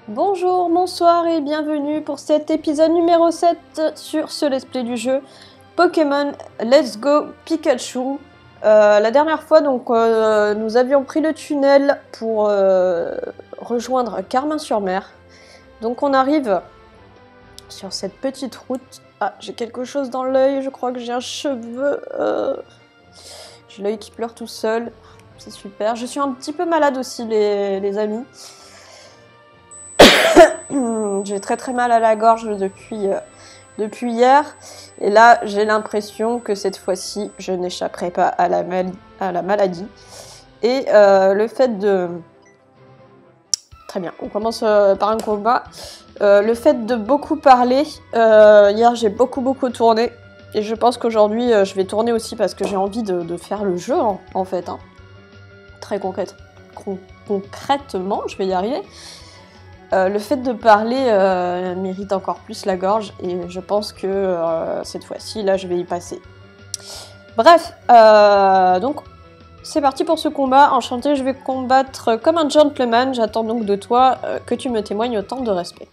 Bonjour, bonsoir et bienvenue pour cet épisode numéro 7 sur ce let's play du jeu Pokémon Let's Go Pikachu. La dernière fois, donc, nous avions pris le tunnel pour rejoindre Carmin-sur-Mer. Donc on arrive sur cette petite route. Ah, j'ai quelque chose dans l'œil, je crois que j'ai un cheveu. J'ai l'œil qui pleure tout seul, c'est super. Je suis un petit peu malade aussi, les amis. J'ai très mal à la gorge depuis hier. Et là, j'ai l'impression que cette fois-ci, je n'échapperai pas à la maladie. Et le fait de... Très bien, on commence par un combat. Le fait de beaucoup parler, hier j'ai beaucoup tourné. Et je pense qu'aujourd'hui, je vais tourner aussi parce que j'ai envie de faire le jeu, en fait. Hein. Très concrètement, je vais y arriver. Le fait de parler mérite encore plus la gorge et je pense que cette fois-ci, là, je vais y passer. Bref, donc c'est parti pour ce combat. Enchanté, je vais combattre comme un gentleman. J'attends donc de toi que tu me témoignes autant de respect.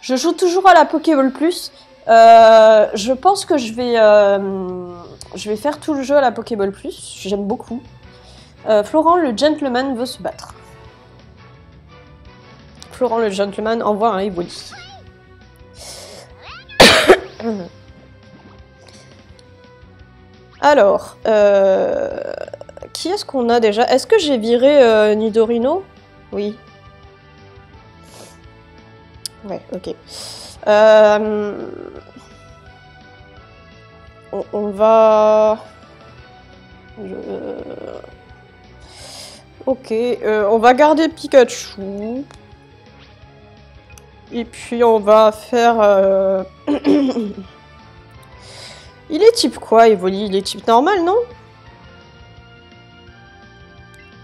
Je joue toujours à la Pokéball Plus. Je pense que je vais faire tout le jeu à la Pokéball Plus. J'aime beaucoup. Florent, le gentleman, veut se battre. Florent le gentleman envoie un Evoli. Alors, qui est-ce qu'on a déjà? Est-ce que j'ai viré Nidorino? Oui. Ouais, ok. On va... Ok, on va garder Pikachu. Et puis on va faire... Il est type quoi, Evoli? Il est type normal, non?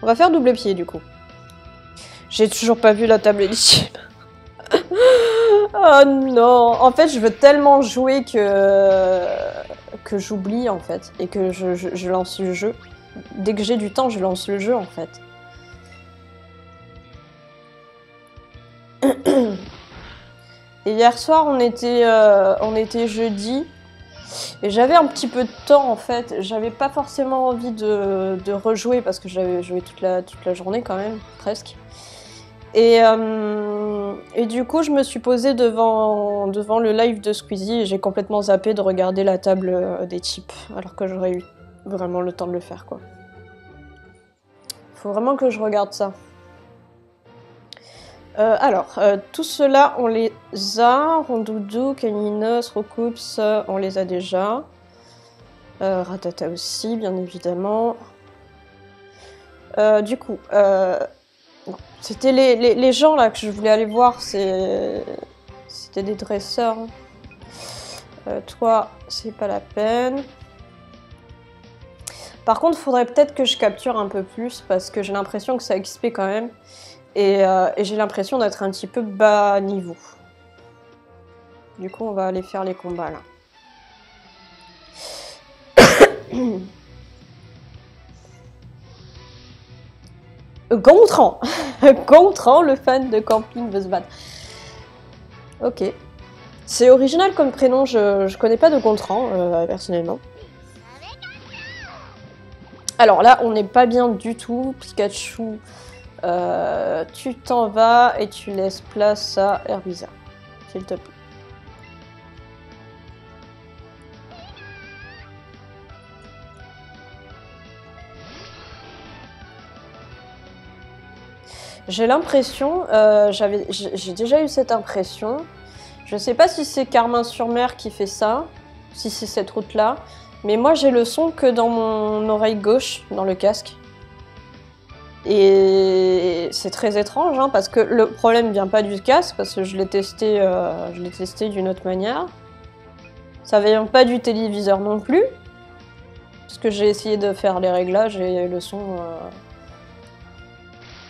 On va faire double pied, du coup. J'ai toujours pas vu la table des types. Oh non! En fait, je veux tellement jouer que j'oublie, en fait. Et que je lance le jeu. Dès que j'ai du temps, je lance le jeu, en fait. Et hier soir, on était jeudi. Et j'avais un petit peu de temps en fait, j'avais pas forcément envie de rejouer parce que j'avais joué toute la journée quand même, presque. Et du coup, je me suis posée devant le live de Squeezie et j'ai complètement zappé de regarder la table des types, alors que j'aurais eu vraiment le temps de le faire quoi. Faut vraiment que je regarde ça. Tout cela, on les a. Rondoudou, Caninos, Roucoups, on les a déjà. Ratata aussi, bien évidemment. Du coup, c'était les gens là que je voulais aller voir, c'était des dresseurs. Toi, c'est pas la peine. Par contre, il faudrait peut-être que je capture un peu plus parce que j'ai l'impression que ça XP quand même. Et j'ai l'impression d'être un petit peu bas niveau. Du coup, on va aller faire les combats là. Gontran. Gontran, le fan de camping veut se battre. Ok. C'est original comme prénom, je connais pas de Gontran, personnellement. Alors là, on n'est pas bien du tout. Pikachu, tu t'en vas et tu laisses place à Herbiza, s'il te plaît. J'ai l'impression, j'ai déjà eu cette impression, je sais pas si c'est Carmin-sur-Mer qui fait ça, si c'est cette route-là, mais moi j'ai le son que dans mon oreille gauche, dans le casque. Et c'est très étrange, hein, parce que le problème vient pas du casque, parce que je l'ai testé d'une autre manière. Ça vient pas du téléviseur non plus, parce que j'ai essayé de faire les réglages et le son...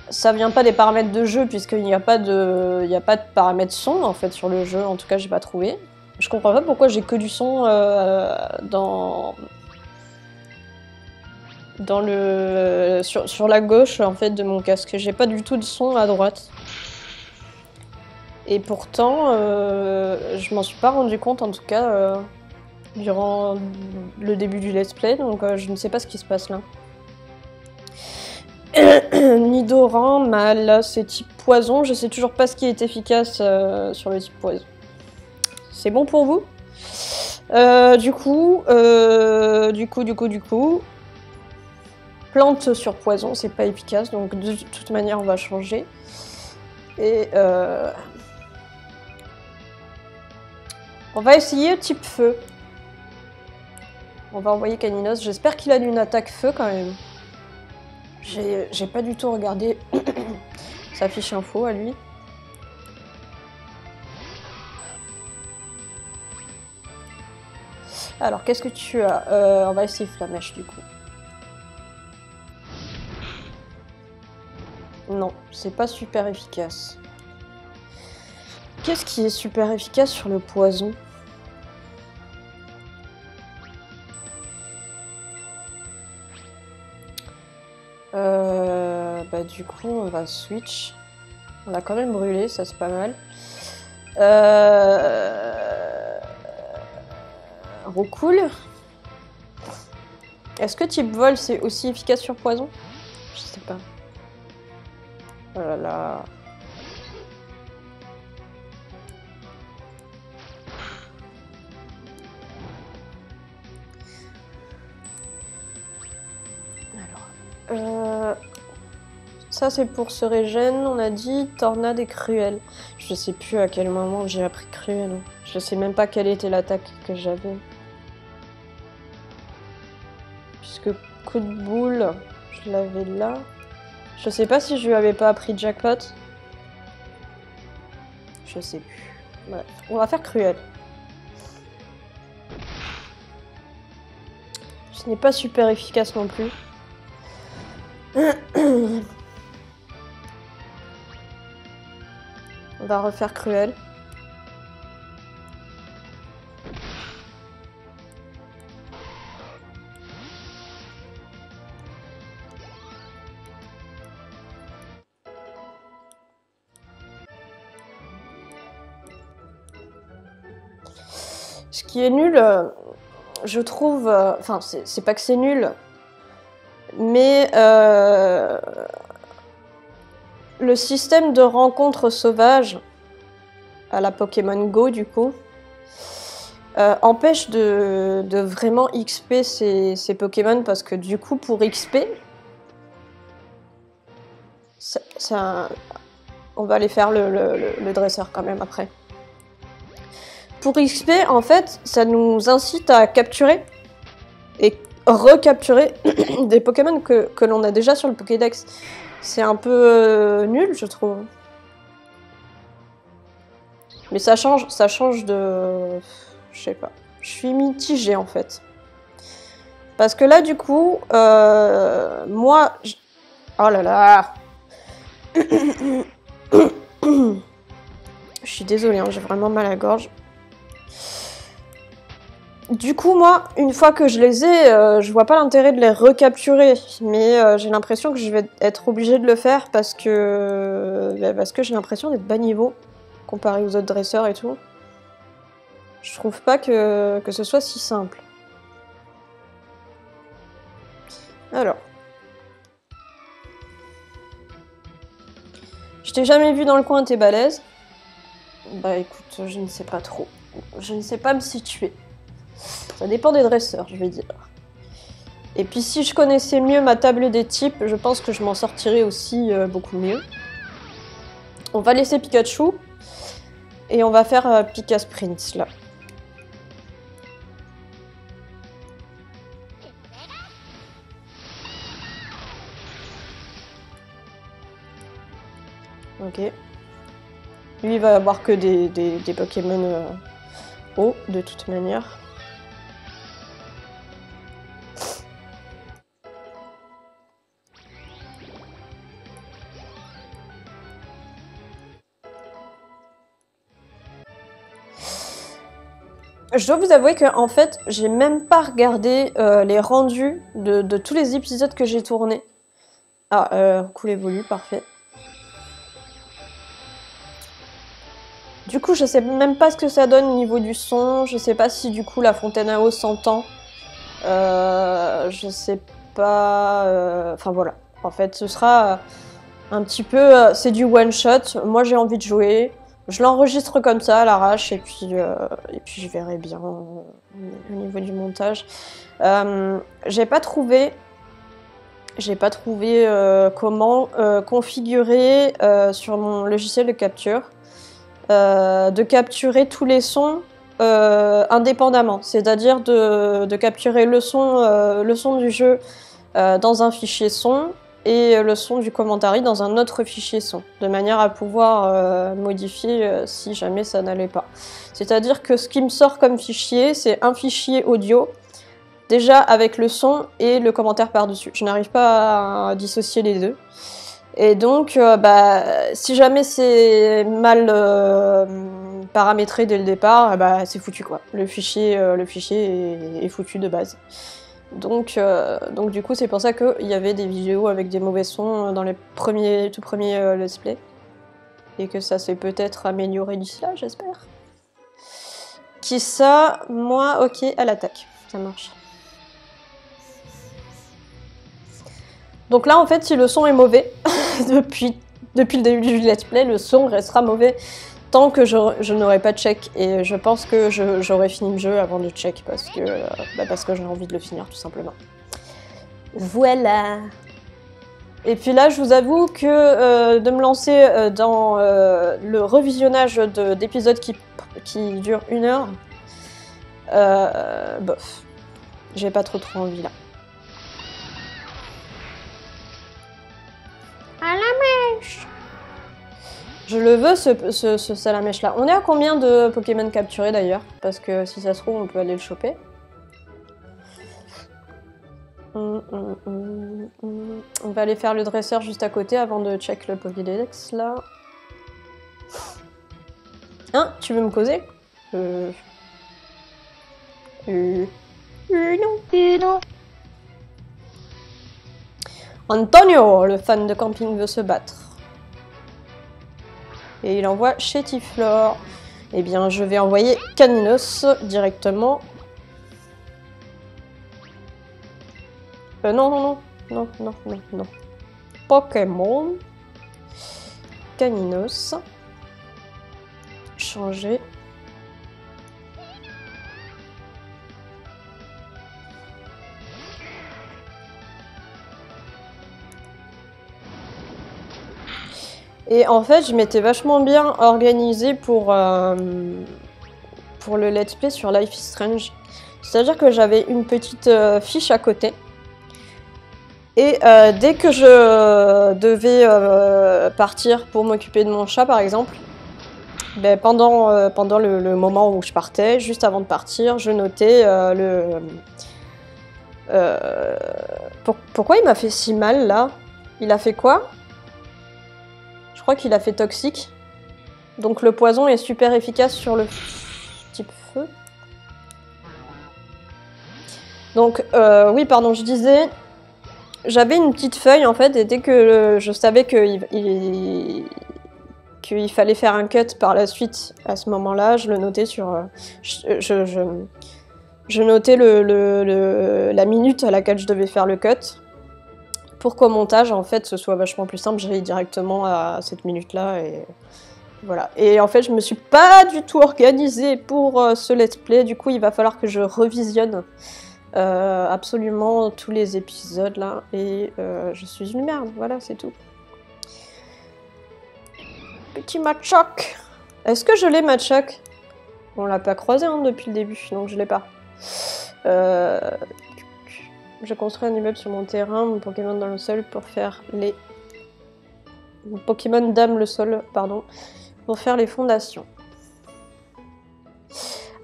Ça vient pas des paramètres de jeu puisqu'il n'y a pas de paramètres son en fait sur le jeu, en tout cas j'ai pas trouvé. Je comprends pas pourquoi j'ai que du son sur la gauche en fait de mon casque. J'ai pas du tout de son à droite. Et pourtant, je m'en suis pas rendu compte en tout cas durant le début du let's play, donc je ne sais pas ce qui se passe là. Nidoran, mal, c'est type poison, je sais toujours pas ce qui est efficace sur le type poison. C'est bon pour vous? Du coup, plante sur poison, c'est pas efficace, donc de toute manière on va changer. Et on va essayer type feu. On va envoyer Caninos, j'espère qu'il a une attaque feu quand même. J'ai pas du tout regardé sa fiche info à lui. Alors, qu'est-ce que tu as? On va essayer Flamèche du coup. Non, c'est pas super efficace. Qu'est-ce qui est super efficace sur le poison? Bah du coup, on va switch. On a quand même brûlé, ça c'est pas mal. Roucoule. Est-ce que type vol c'est aussi efficace sur poison? Je sais pas. Oh là là. Alors. Ça c'est pour se régène, on a dit tornade et cruelle. Je sais plus à quel moment j'ai appris cruelle. Je sais même pas quelle était l'attaque que j'avais. Puisque coup de boule, je l'avais là. Je sais pas si je lui avais pas appris jackpot. Je sais plus. Bref, on va faire cruelle. Ce n'est pas super efficace non plus. On va refaire cruelle. Ce qui est nul, je trouve... Enfin, c'est pas que c'est nul, mais le système de rencontre sauvage à la Pokémon Go, du coup, empêche de vraiment XP ces Pokémon, parce que du coup, pour XP, on va aller faire le dresseur quand même après. Pour XP, en fait, ça nous incite à capturer et recapturer des Pokémon que l'on a déjà sur le Pokédex. C'est un peu nul, je trouve. Mais ça change de... Je sais pas. Je suis mitigée, en fait. Parce que là, du coup, moi... Oh là là. Je suis désolée, hein, j'ai vraiment mal à la gorge. Du coup, moi, une fois que je les ai, je vois pas l'intérêt de les recapturer. Mais j'ai l'impression que je vais être obligée de le faire parce que j'ai l'impression d'être bas niveau comparé aux autres dresseurs et tout. Je trouve pas que ce soit si simple. Alors. Je t'ai jamais vu dans le coin, t'es balèze. Bah écoute, je ne sais pas trop. Je ne sais pas me situer. Ça dépend des dresseurs, je vais dire. Et puis si je connaissais mieux ma table des types, je pense que je m'en sortirais aussi beaucoup mieux. On va laisser Pikachu. Et on va faire Pika Sprint, là. Ok. Lui, il va avoir que des Pokémon hauts, de toute manière. Je dois vous avouer que en fait, j'ai même pas regardé les rendus de tous les épisodes que j'ai tournés. Ah, cool évolue, parfait. Du coup, je sais même pas ce que ça donne au niveau du son. Je sais pas si du coup la fontaine à eau s'entend. Je sais pas... Enfin voilà. En fait, ce sera un petit peu... c'est du one shot. Moi, j'ai envie de jouer. Je l'enregistre comme ça à l'arrache et puis je verrai bien au niveau du montage. J'ai pas trouvé comment configurer sur mon logiciel de capture de capturer tous les sons indépendamment, c'est-à-dire de capturer le son du jeu dans un fichier son et le son du commentary dans un autre fichier son, de manière à pouvoir modifier si jamais ça n'allait pas. C'est-à-dire que ce qui me sort comme fichier, c'est un fichier audio, déjà avec le son et le commentaire par-dessus. Je n'arrive pas à dissocier les deux. Et donc, si jamais c'est mal paramétré dès le départ, c'est foutu quoi. Le fichier est foutu de base. Donc du coup, c'est pour ça qu'il y avait des vidéos avec des mauvais sons dans les tout premiers let's play. Et que ça s'est peut-être amélioré d'ici là, j'espère. Qui ça, moi, ok, à l'attaque. Ça marche. Donc là, en fait, si le son est mauvais, depuis le début du let's play, le son restera mauvais tant que je n'aurai pas de check. Et je pense que j'aurai fini le jeu avant de check parce que j'ai envie de le finir, tout simplement. Voilà. Et puis là, je vous avoue que de me lancer dans le revisionnage d'épisodes qui durent 1 heure, bof. J'ai pas trop envie là. À la mèche. Je le veux ce salamèche là. On est à combien de Pokémon capturés d'ailleurs? Parce que si ça se trouve on peut aller le choper. On va aller faire le dresseur juste à côté avant de check le Pokédex là. Hein? Tu veux me causer? Non. Antonio, le fan de camping, veut se battre. Et il envoie Chétiflore. Eh bien, je vais envoyer Caninos directement. Non. Pokémon. Caninos. Changer. Et en fait, je m'étais vachement bien organisée pour le let's play sur Life is Strange. C'est-à-dire que j'avais une petite fiche à côté. Et dès que je devais partir pour m'occuper de mon chat, par exemple, pendant le moment où je partais, juste avant de partir, je notais pourquoi il m'a fait si mal, là? Il a fait quoi? Je crois qu'il a fait toxique. Donc le poison est super efficace sur le type feu. Donc, oui, pardon, je disais... J'avais une petite feuille, en fait, et dès que je savais qu'il fallait faire un cut par la suite, à ce moment-là, je le notais sur... Je notais la minute à laquelle je devais faire le cut. Pour qu'au montage, en fait, ce soit vachement plus simple, j'allais directement à cette minute-là, et voilà. Et en fait, je me suis pas du tout organisée pour ce let's play, du coup, il va falloir que je revisionne absolument tous les épisodes, là, et je suis une merde, voilà, c'est tout. Petit Machoc. Est-ce que je l'ai, Machoc? On l'a pas croisé hein, depuis le début, donc je l'ai pas. Je construis un immeuble sur mon terrain, mon Pokémon dans le sol pour faire les... Mon Pokémon dame le sol, pardon, pour faire les fondations.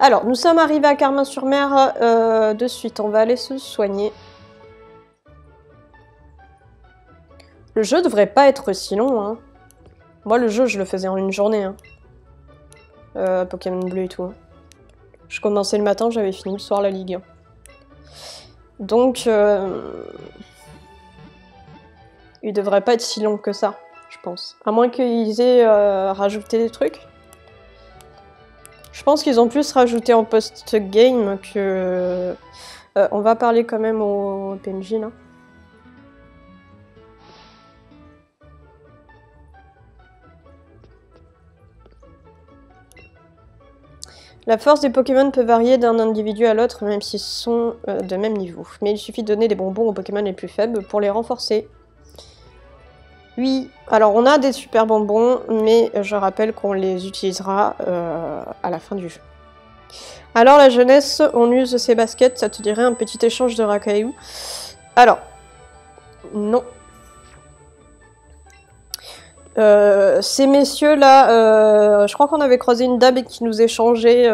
Alors, nous sommes arrivés à Carmin-sur-Mer de suite. On va aller se soigner. Le jeu devrait pas être si long, hein. Moi, le jeu, je le faisais en une journée, hein. Pokémon bleu et tout. Hein. Je commençais le matin, j'avais fini le soir la Ligue 1. Donc, il devrait pas être si long que ça, je pense. À moins qu'ils aient rajouté des trucs. pense qu'ils ont plus rajouté en post-game que... on va parler quand même au PNJ, là. La force des Pokémon peut varier d'un individu à l'autre, même s'ils sont de même niveau. Mais il suffit de donner des bonbons aux Pokémon les plus faibles pour les renforcer. Oui, alors on a des super bonbons, mais je rappelle qu'on les utilisera à la fin du jeu. Alors la jeunesse, on use ces baskets, ça te dirait un petit échange de racailloux? Alors, non. Ces messieurs-là, je crois qu'on avait croisé une dame qui nous échangeait...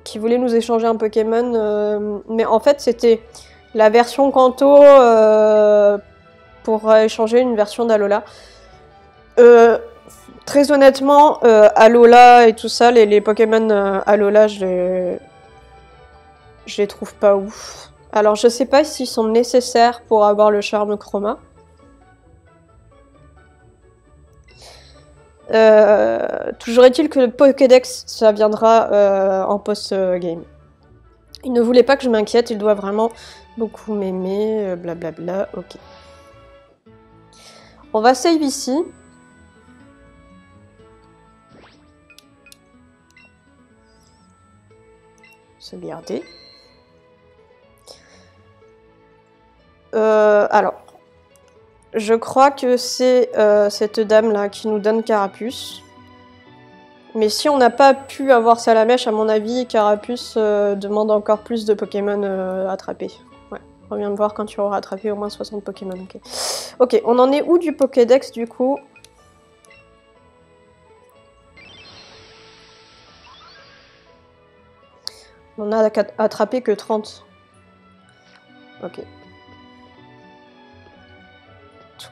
qui voulait nous échanger un Pokémon, mais en fait c'était la version Kanto pour échanger une version d'Alola. Très honnêtement, Alola et tout ça, les Pokémon Alola, je les trouve pas ouf. Alors je sais pas s'ils sont nécessaires pour avoir le charme chroma. Toujours est-il que le Pokédex, ça viendra en post-game. Il ne voulait pas que je m'inquiète, il doit vraiment beaucoup m'aimer, blablabla, ok. On va save ici. Sauvegarder. Alors, je crois que c'est cette dame-là qui nous donne Carapuce. Mais si on n'a pas pu avoir Salamèche, à mon avis, Carapuce demande encore plus de Pokémon attrapés. Ouais, reviens me voir quand tu auras attrapé au moins 60 Pokémon. Ok, ok, on en est où du Pokédex du coup? On a attrapé que 30. Ok.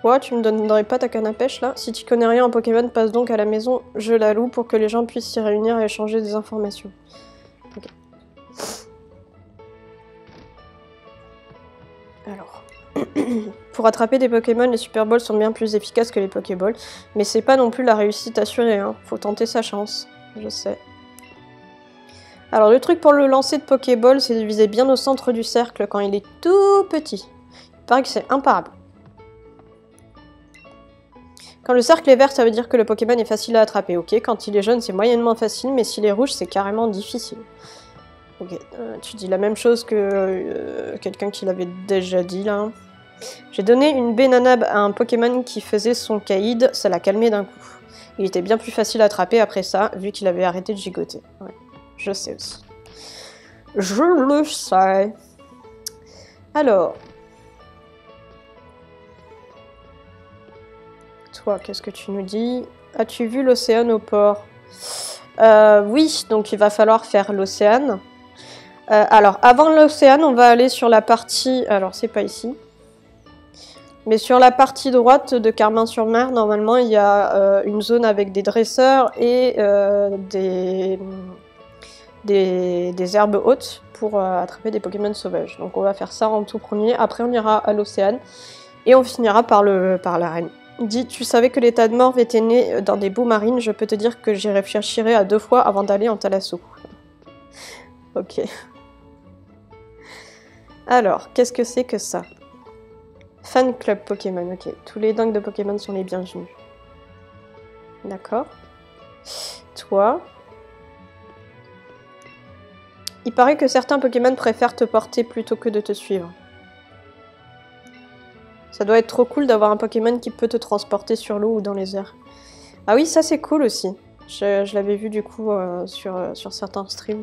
Toi, tu me donnerais pas ta canne à pêche là? Si tu connais rien en Pokémon, passe donc à la maison, je la loue pour que les gens puissent s'y réunir et échanger des informations. Ok. Alors. Pour attraper des Pokémon, les Super Balls sont bien plus efficaces que les Pokéballs, mais c'est pas non plus la réussite assurée, hein. Faut tenter sa chance, je sais. Alors le truc pour le lancer de Pokéball, c'est de viser bien au centre du cercle quand il est tout petit. Il paraît que c'est imparable. Quand le cercle est vert, ça veut dire que le Pokémon est facile à attraper. Ok, quand il est jaune, c'est moyennement facile, mais s'il est rouge, c'est carrément difficile. Ok, tu dis la même chose que quelqu'un qui l'avait déjà dit, là. J'ai donné une Benanab à un Pokémon qui faisait son caïd, ça l'a calmé d'un coup. Il était bien plus facile à attraper après ça, vu qu'il avait arrêté de gigoter. Ouais, je sais aussi. Je le sais. Alors... Toi, qu'est-ce que tu nous dis? As-tu vu l'océan au port? Oui, donc il va falloir faire l'océan. Alors, avant l'océan, on va aller sur la partie... Alors, c'est pas ici. Mais sur la partie droite de Carmin-sur-Mer, normalement, il y a une zone avec des dresseurs et des herbes hautes pour attraper des Pokémon sauvages. Donc, on va faire ça en tout premier. Après, on ira à l'océan. Et on finira par l'arène. Dis, tu savais que l'état de mort était né dans des boues marines, je peux te dire que j'y réfléchirai à 2 fois avant d'aller en Thalasso. Ok. Alors, qu'est-ce que c'est que ça? Fan club Pokémon, ok. Tous les dingues de Pokémon sont les bienvenus. D'accord. Toi. Il paraît que certains Pokémon préfèrent te porter plutôt que de te suivre. Ça doit être trop cool d'avoir un Pokémon qui peut te transporter sur l'eau ou dans les airs. Ah oui, ça c'est cool aussi. Je l'avais vu du coup sur certains streams.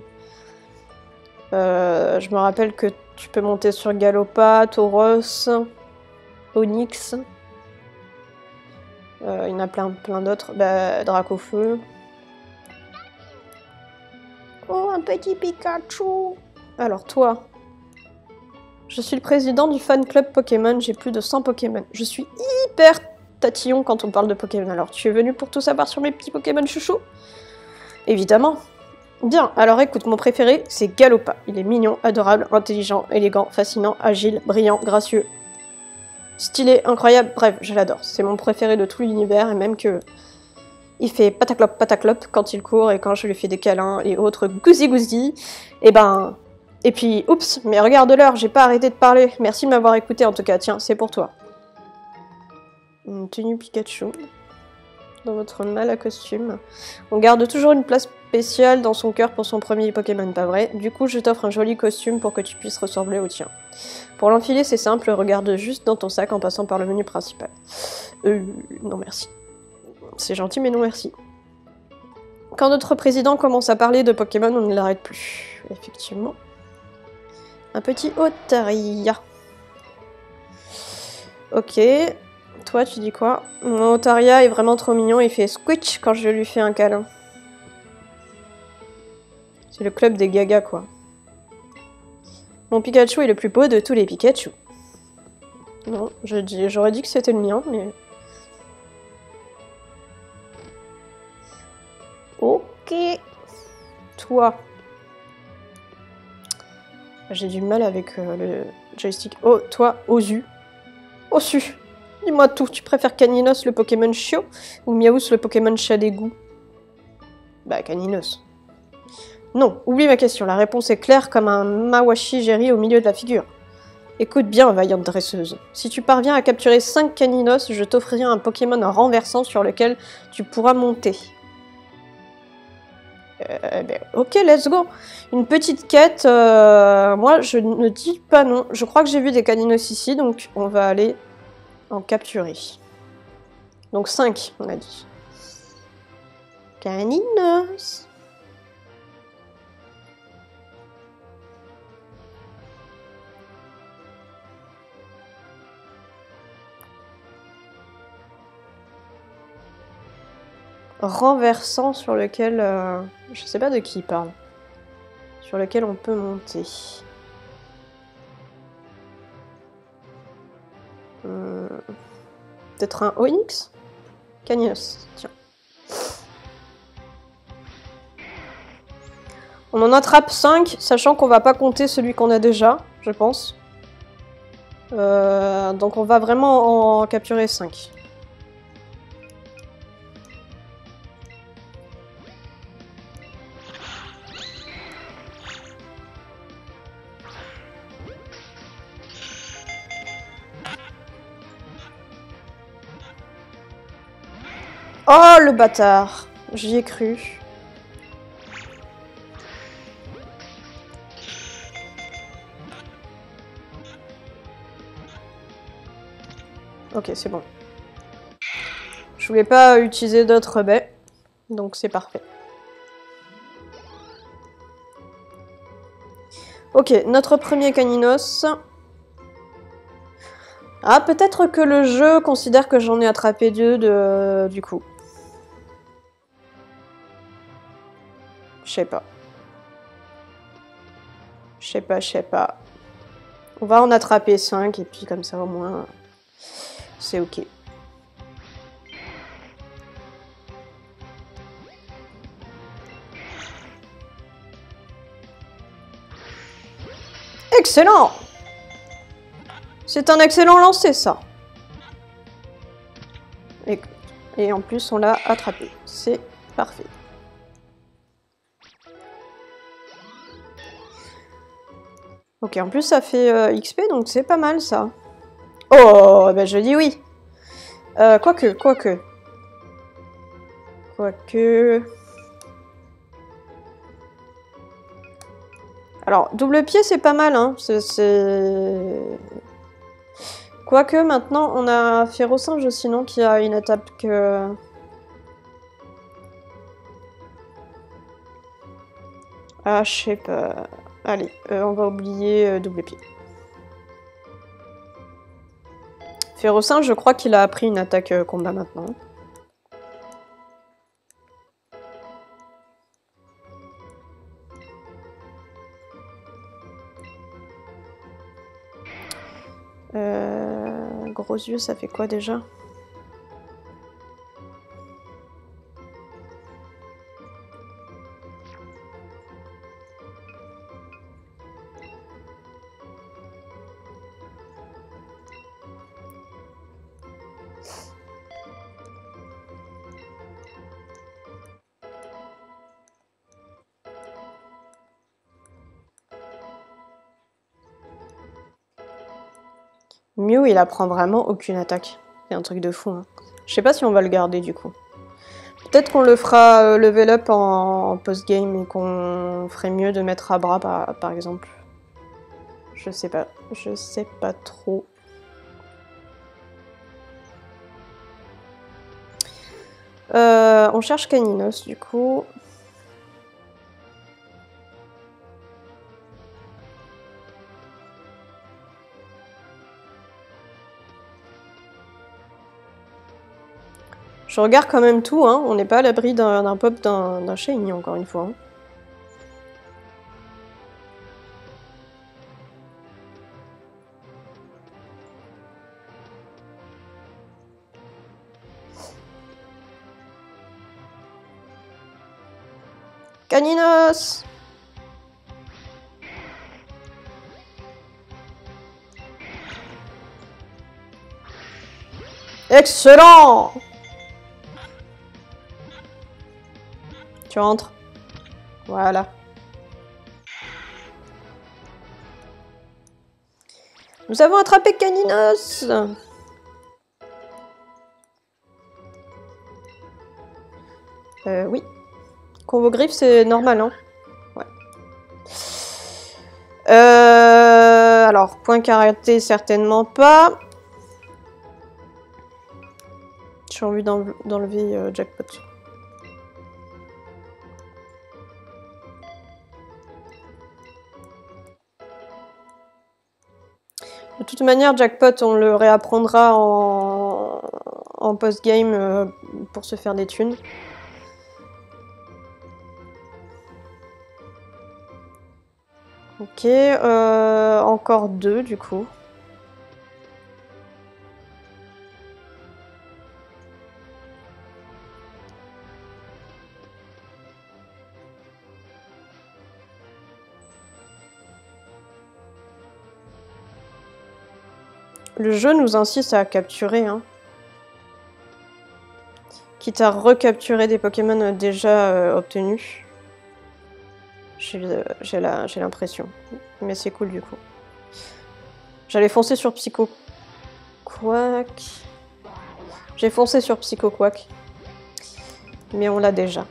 Je me rappelle que tu peux monter sur Galopa, Tauros, Onix. Il y en a plein d'autres. Bah, Dracofeu. Oh, un petit Pikachu! Alors toi... Je suis le président du fan club Pokémon, j'ai plus de 100 Pokémon. Je suis hyper tatillon quand on parle de Pokémon. Alors, tu es venu pour tout savoir sur mes petits Pokémon chouchous? Évidemment. Bien, alors écoute, mon préféré, c'est Galopa. Il est mignon, adorable, intelligent, élégant, fascinant, agile, brillant, gracieux. Stylé, incroyable, bref, je l'adore. C'est mon préféré de tout l'univers, et même que Il fait pataclop quand il court et quand je lui fais des câlins et autres gousi. Et ben... Et puis, oups, mais regarde l'heure, j'ai pas arrêté de parler. Merci de m'avoir écouté en tout cas, tiens, c'est pour toi. Une tenue Pikachu. Dans votre mal à costume. On garde toujours une place spéciale dans son cœur pour son premier Pokémon, pas vrai? Du coup, je t'offre un joli costume pour que tu puisses ressembler au tien. Pour l'enfiler, c'est simple, regarde juste dans ton sac en passant par le menu principal. Non merci. C'est gentil, mais non merci. Quand notre président commence à parler de Pokémon, on ne l'arrête plus. Effectivement. Un petit Otaria. Ok. Toi, tu dis quoi? Mon Otaria est vraiment trop mignon, il fait squitch quand je lui fais un câlin. C'est le club des gagas, quoi. Mon Pikachu est le plus beau de tous les Pikachu. Non, j'aurais dit que c'était le mien, mais... Ok. Toi. J'ai du mal avec le joystick. Oh, toi, Ozu. Osu. Dis-moi tout, tu préfères Caninos, le Pokémon chiot, ou Miaous, le Pokémon chat d'égout? Bah, Caninos. Non, oublie ma question, la réponse est claire comme un Mawashi Jerry au milieu de la figure. Écoute bien, vaillante dresseuse. Si tu parviens à capturer 5 Caninos, je t'offrirai un Pokémon renversant sur lequel tu pourras monter. Ok, let's go. Une petite quête, moi je ne dis pas non. Je crois que j'ai vu des Caninos ici, donc on va aller en capturer. Donc 5, on a dit. Caninos. Renversant sur lequel... je sais pas de qui il parle. Sur lequel on peut monter. Peut-être un Onyx? Caninos, tiens. On en attrape 5, sachant qu'on va pas compter celui qu'on a déjà, je pense. Donc on va vraiment en capturer 5. Oh, le bâtard! J'y ai cru. Ok, c'est bon. Je voulais pas utiliser d'autres baies, donc c'est parfait. Ok, notre premier Caninos. Ah, peut-être que le jeu considère que j'en ai attrapé 2 du coup. Je sais pas. Je sais pas. On va en attraper 5 et puis comme ça au moins c'est ok. Excellent! C'est un excellent lancer ça. Et en plus on l'a attrapé. C'est parfait. Ok, en plus ça fait XP, donc c'est pas mal ça. Oh, ben je dis oui. Quoique. Alors, double pied, c'est pas mal, hein. Quoique, maintenant, on a Férocinge aussi, non, qui a une attaque que... Ah, je sais pas... Allez, on va oublier double pied. Férocinge, je crois qu'il a appris une attaque combat maintenant. Gros yeux, ça fait quoi déjà? Mew, il apprend vraiment aucune attaque. C'est un truc de fou. Hein. Je sais pas si on va le garder du coup. Peut-être qu'on le fera level up en post-game et qu'on ferait mieux de mettre Abra par exemple. Je sais pas. Je sais pas trop. On cherche Caninos du coup. Je regarde quand même tout, hein. On n'est pas à l'abri d'un pop d'un shiny encore une fois. Hein. Caninos! Excellent! Tu rentres. Voilà. Nous avons attrapé Caninos! Oui. Convogriffe, c'est normal, hein? Ouais. Alors, point karaté, certainement pas. J'ai envie d'enlever Jackpot. De toute manière, Jackpot, on le réapprendra en post-game pour se faire des thunes. Ok, encore 2 du coup. Le jeu nous insiste à capturer, hein. Quitte à recapturer des Pokémon déjà obtenus. J'ai l'impression. Mais c'est cool du coup. J'allais foncer sur Psycho Quack. J'ai foncé sur Psycho Quack. Mais on l'a déjà.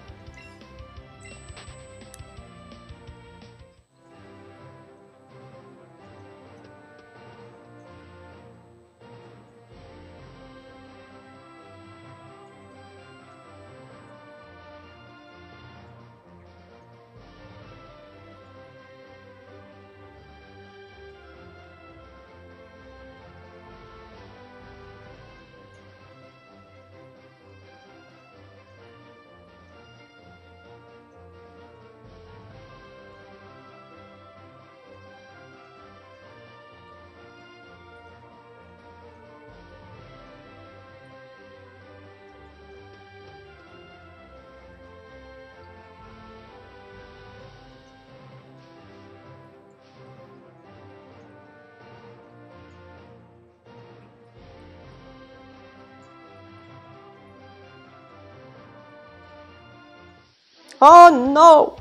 Oh non!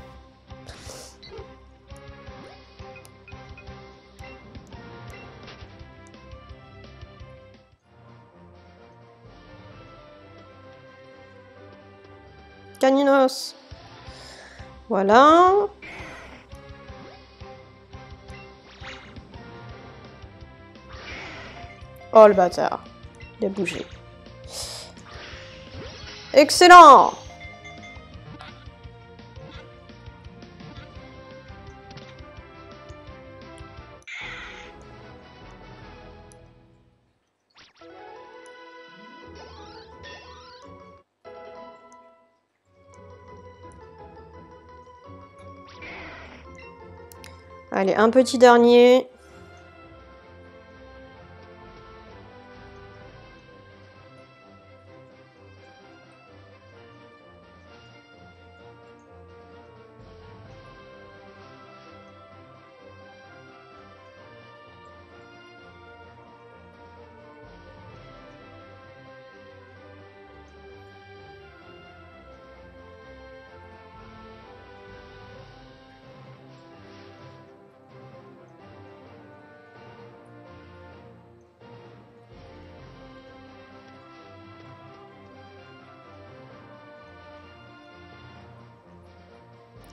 Caninos. Voilà. Oh le bâtard. Il a bougé. Excellent! Allez, un petit dernier.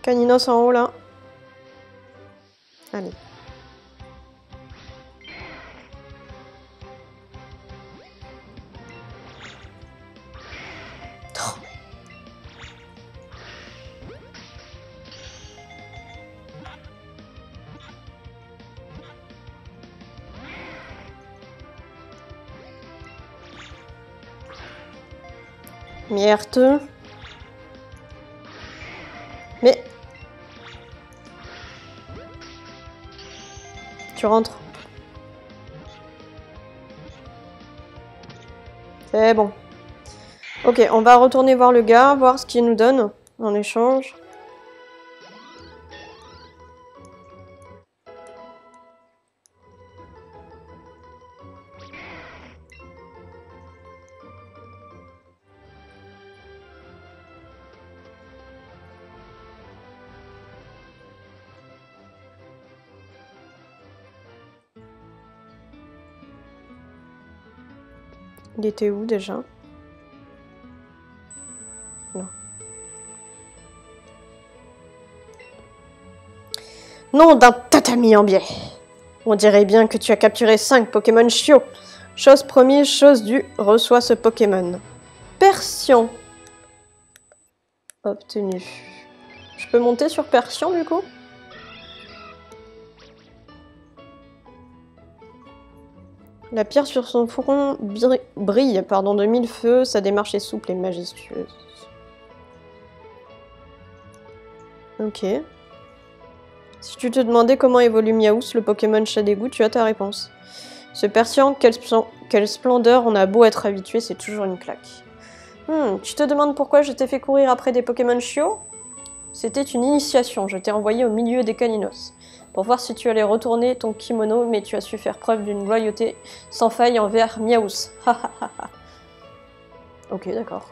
Caninos en haut là. Allez. Merde. Mais... Tu rentres. C'est bon. Ok, on va retourner voir le gars, voir ce qu'il nous donne en échange. Il était où déjà? Non. Nom d'un tatami en biais. On dirait bien que tu as capturé 5 Pokémon chiots. Chose promise, chose due, reçois ce Pokémon. Persian. Obtenu. Je peux monter sur Persian du coup? La pierre sur son front brille de mille feux, sa démarche est souple et majestueuse. Ok. Si tu te demandais comment évolue Miaous, le Pokémon chat d'égout, tu as ta réponse. Ce Persian, quelle splendeur, on a beau être habitué, c'est toujours une claque. Tu te demandes pourquoi je t'ai fait courir après des Pokémon chiots? C'était une initiation, je t'ai envoyé au milieu des Caninos. Pour voir si tu allais retourner ton kimono, mais tu as su faire preuve d'une loyauté sans faille envers Miaous. Ok, d'accord.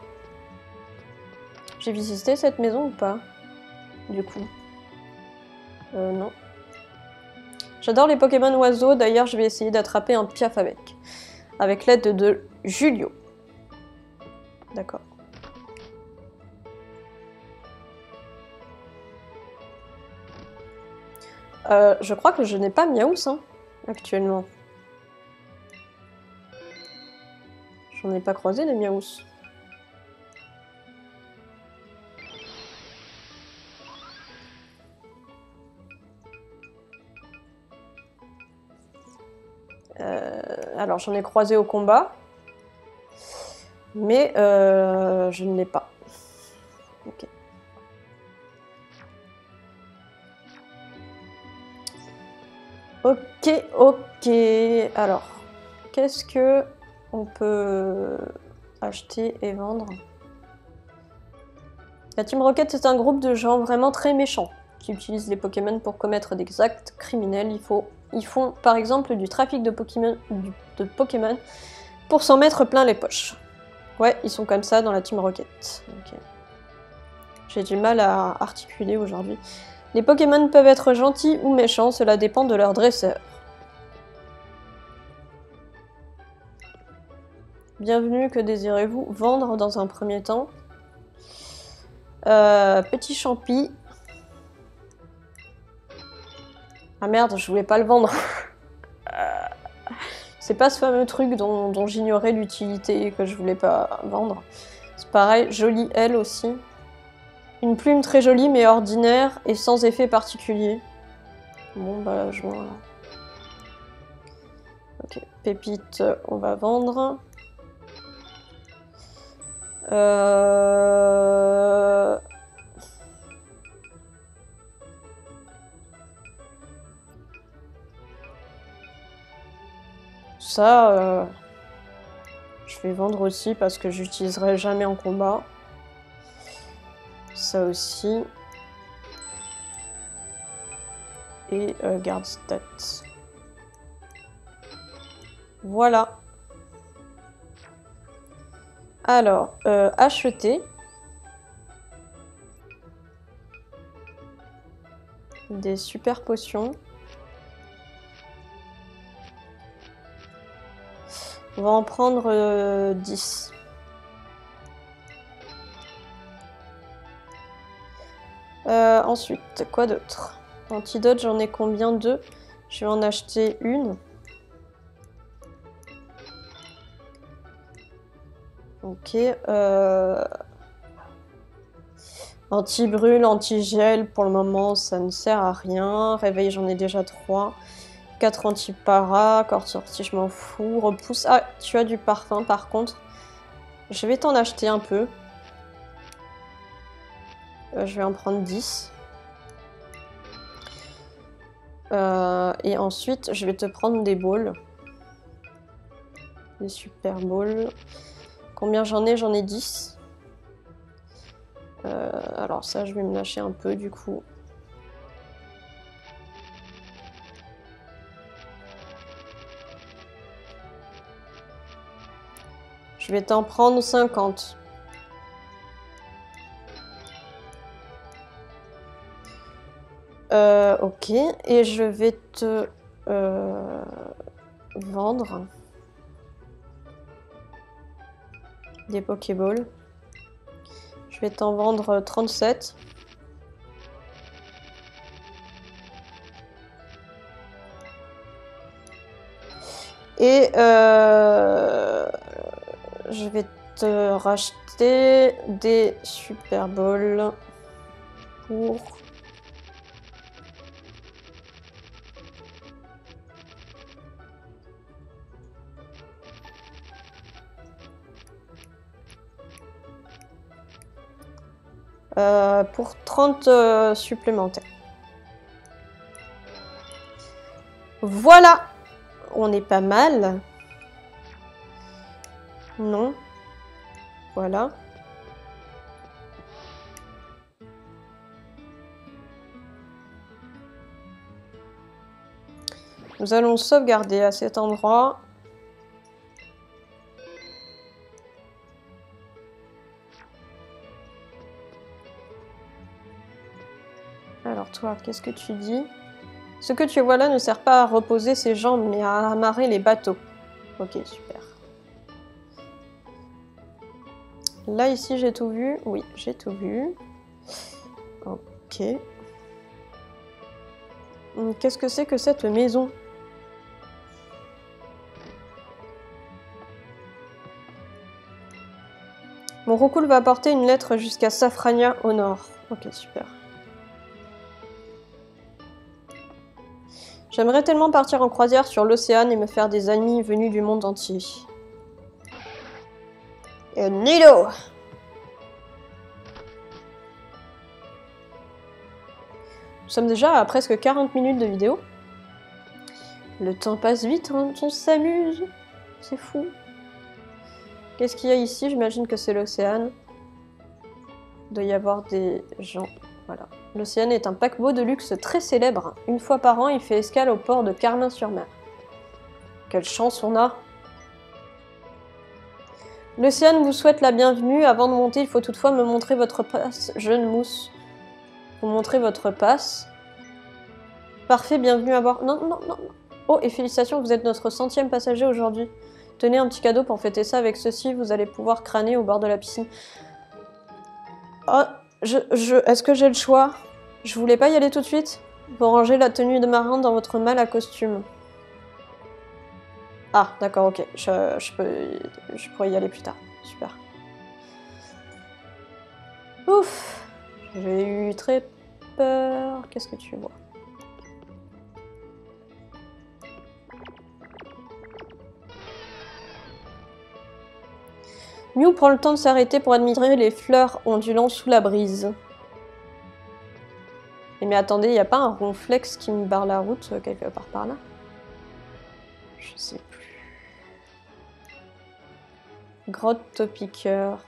J'ai visité cette maison ou pas? Du coup. Non. J'adore les Pokémon oiseaux, d'ailleurs je vais essayer d'attraper un Piaf avec. Avec l'aide de Julio. D'accord. Je crois que je n'ai pas Miaous, hein, actuellement. J'en ai pas croisé des Miaous. Alors j'en ai croisé au combat. Mais je ne l'ai pas. Ok. Ok. Alors, qu'est-ce que on peut acheter et vendre? La Team Rocket, c'est un groupe de gens vraiment très méchants qui utilisent les Pokémon pour commettre des actes criminels. Ils font par exemple du trafic de Pokémon pour s'en mettre plein les poches. Ouais, ils sont comme ça dans la Team Rocket. Okay. J'ai du mal à articuler aujourd'hui. Les Pokémon peuvent être gentils ou méchants, cela dépend de leur dresseur. Bienvenue, que désirez-vous vendre dans un premier temps? Petit champi. Ah merde, je voulais pas le vendre. C'est pas ce fameux truc dont j'ignorais l'utilité et que je voulais pas vendre. C'est pareil, jolie elle aussi. Une plume très jolie mais ordinaire et sans effet particulier. Bon bah je vois. Ok, pépite, on va vendre. Ça, je vais vendre aussi parce que j'utiliserai jamais en combat. Ça aussi. Et garde stats. Voilà. Alors, acheter. Des super potions. On va en prendre 10. Ensuite, quoi d'autre? Antidote, j'en ai combien? 2. Je vais en acheter une. Ok. Anti-brûle, anti-gel, pour le moment, ça ne sert à rien. Réveil, j'en ai déjà 3. 4 anti-para, corps sorti, je m'en fous. Repousse. Ah, tu as du parfum, par contre. Je vais t'en acheter un peu. Je vais en prendre 10. Et ensuite, je vais te prendre des balls. Des super balls. Combien j'en ai? J'en ai 10. Alors ça, je vais me lâcher un peu du coup. Je vais t'en prendre 50. Ok, et je vais te vendre des Pokéballs. Je vais t'en vendre 37. Et je vais te racheter des Super Balls pour... pour 30 supplémentaires. Voilà! On est pas mal. Non. Voilà. Nous allons sauvegarder à cet endroit. Alors toi, qu'est-ce que tu dis? Ce que tu vois là ne sert pas à reposer ses jambes, mais à amarrer les bateaux. Ok, super. Là, ici, j'ai tout vu. Oui, j'ai tout vu. Ok. Qu'est-ce que c'est que cette maison? Mon roucoule va apporter une lettre jusqu'à Safrania au nord. Ok, super. J'aimerais tellement partir en croisière sur l'océan et me faire des amis venus du monde entier. Et Nido! Nous sommes déjà à presque 40 minutes de vidéo. Le temps passe vite, hein, on s'amuse. C'est fou. Qu'est-ce qu'il y a ici? J'imagine que c'est l'océan. Il doit y avoir des gens. Voilà. L'Océan est un paquebot de luxe très célèbre. Une fois par an, il fait escale au port de Carmin-sur-Mer. Quelle chance on a! L'Océan vous souhaite la bienvenue. Avant de monter, il faut toutefois me montrer votre passe, jeune mousse. Vous montrez votre passe. Parfait, bienvenue à bord. Non, non, non, non. Oh, et félicitations, vous êtes notre 100e passager aujourd'hui. Tenez un petit cadeau pour fêter ça. Avec ceci, vous allez pouvoir crâner au bord de la piscine. Oh, est-ce que j'ai le choix? Je voulais pas y aller tout de suite? Vous rangez la tenue de marin dans votre malle à costume. Ah, d'accord, ok. Je pourrais y aller plus tard. Super. Ouf! J'ai eu très peur. Qu'est-ce que tu vois? Mew prend le temps de s'arrêter pour admirer les fleurs ondulant sous la brise. Mais attendez, il n'y a pas un ronflex qui me barre la route quelque part par là? Je sais plus. Grotte au piqueur.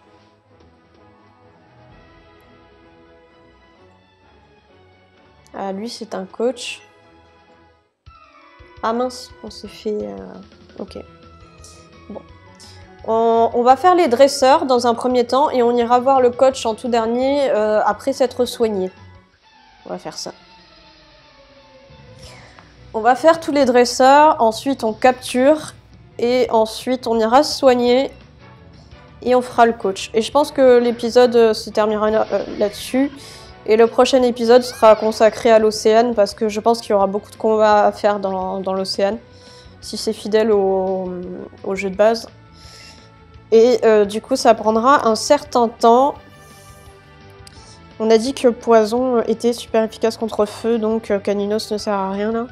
Ah, lui, c'est un coach. Ah mince, on s'est fait... Ok. Bon. On va faire les dresseurs dans un premier temps et on ira voir le coach en tout dernier après s'être soigné. On va faire ça. On va faire tous les dresseurs, ensuite on capture et ensuite on ira se soigner et on fera le coach. Et je pense que l'épisode se terminera là-dessus. Et le prochain épisode sera consacré à l'océan parce que je pense qu'il y aura beaucoup de combats à faire dans l'océan, si c'est fidèle au jeu de base. Et du coup, ça prendra un certain temps. On a dit que Poison était super efficace contre Feu, donc Caninos ne sert à rien là.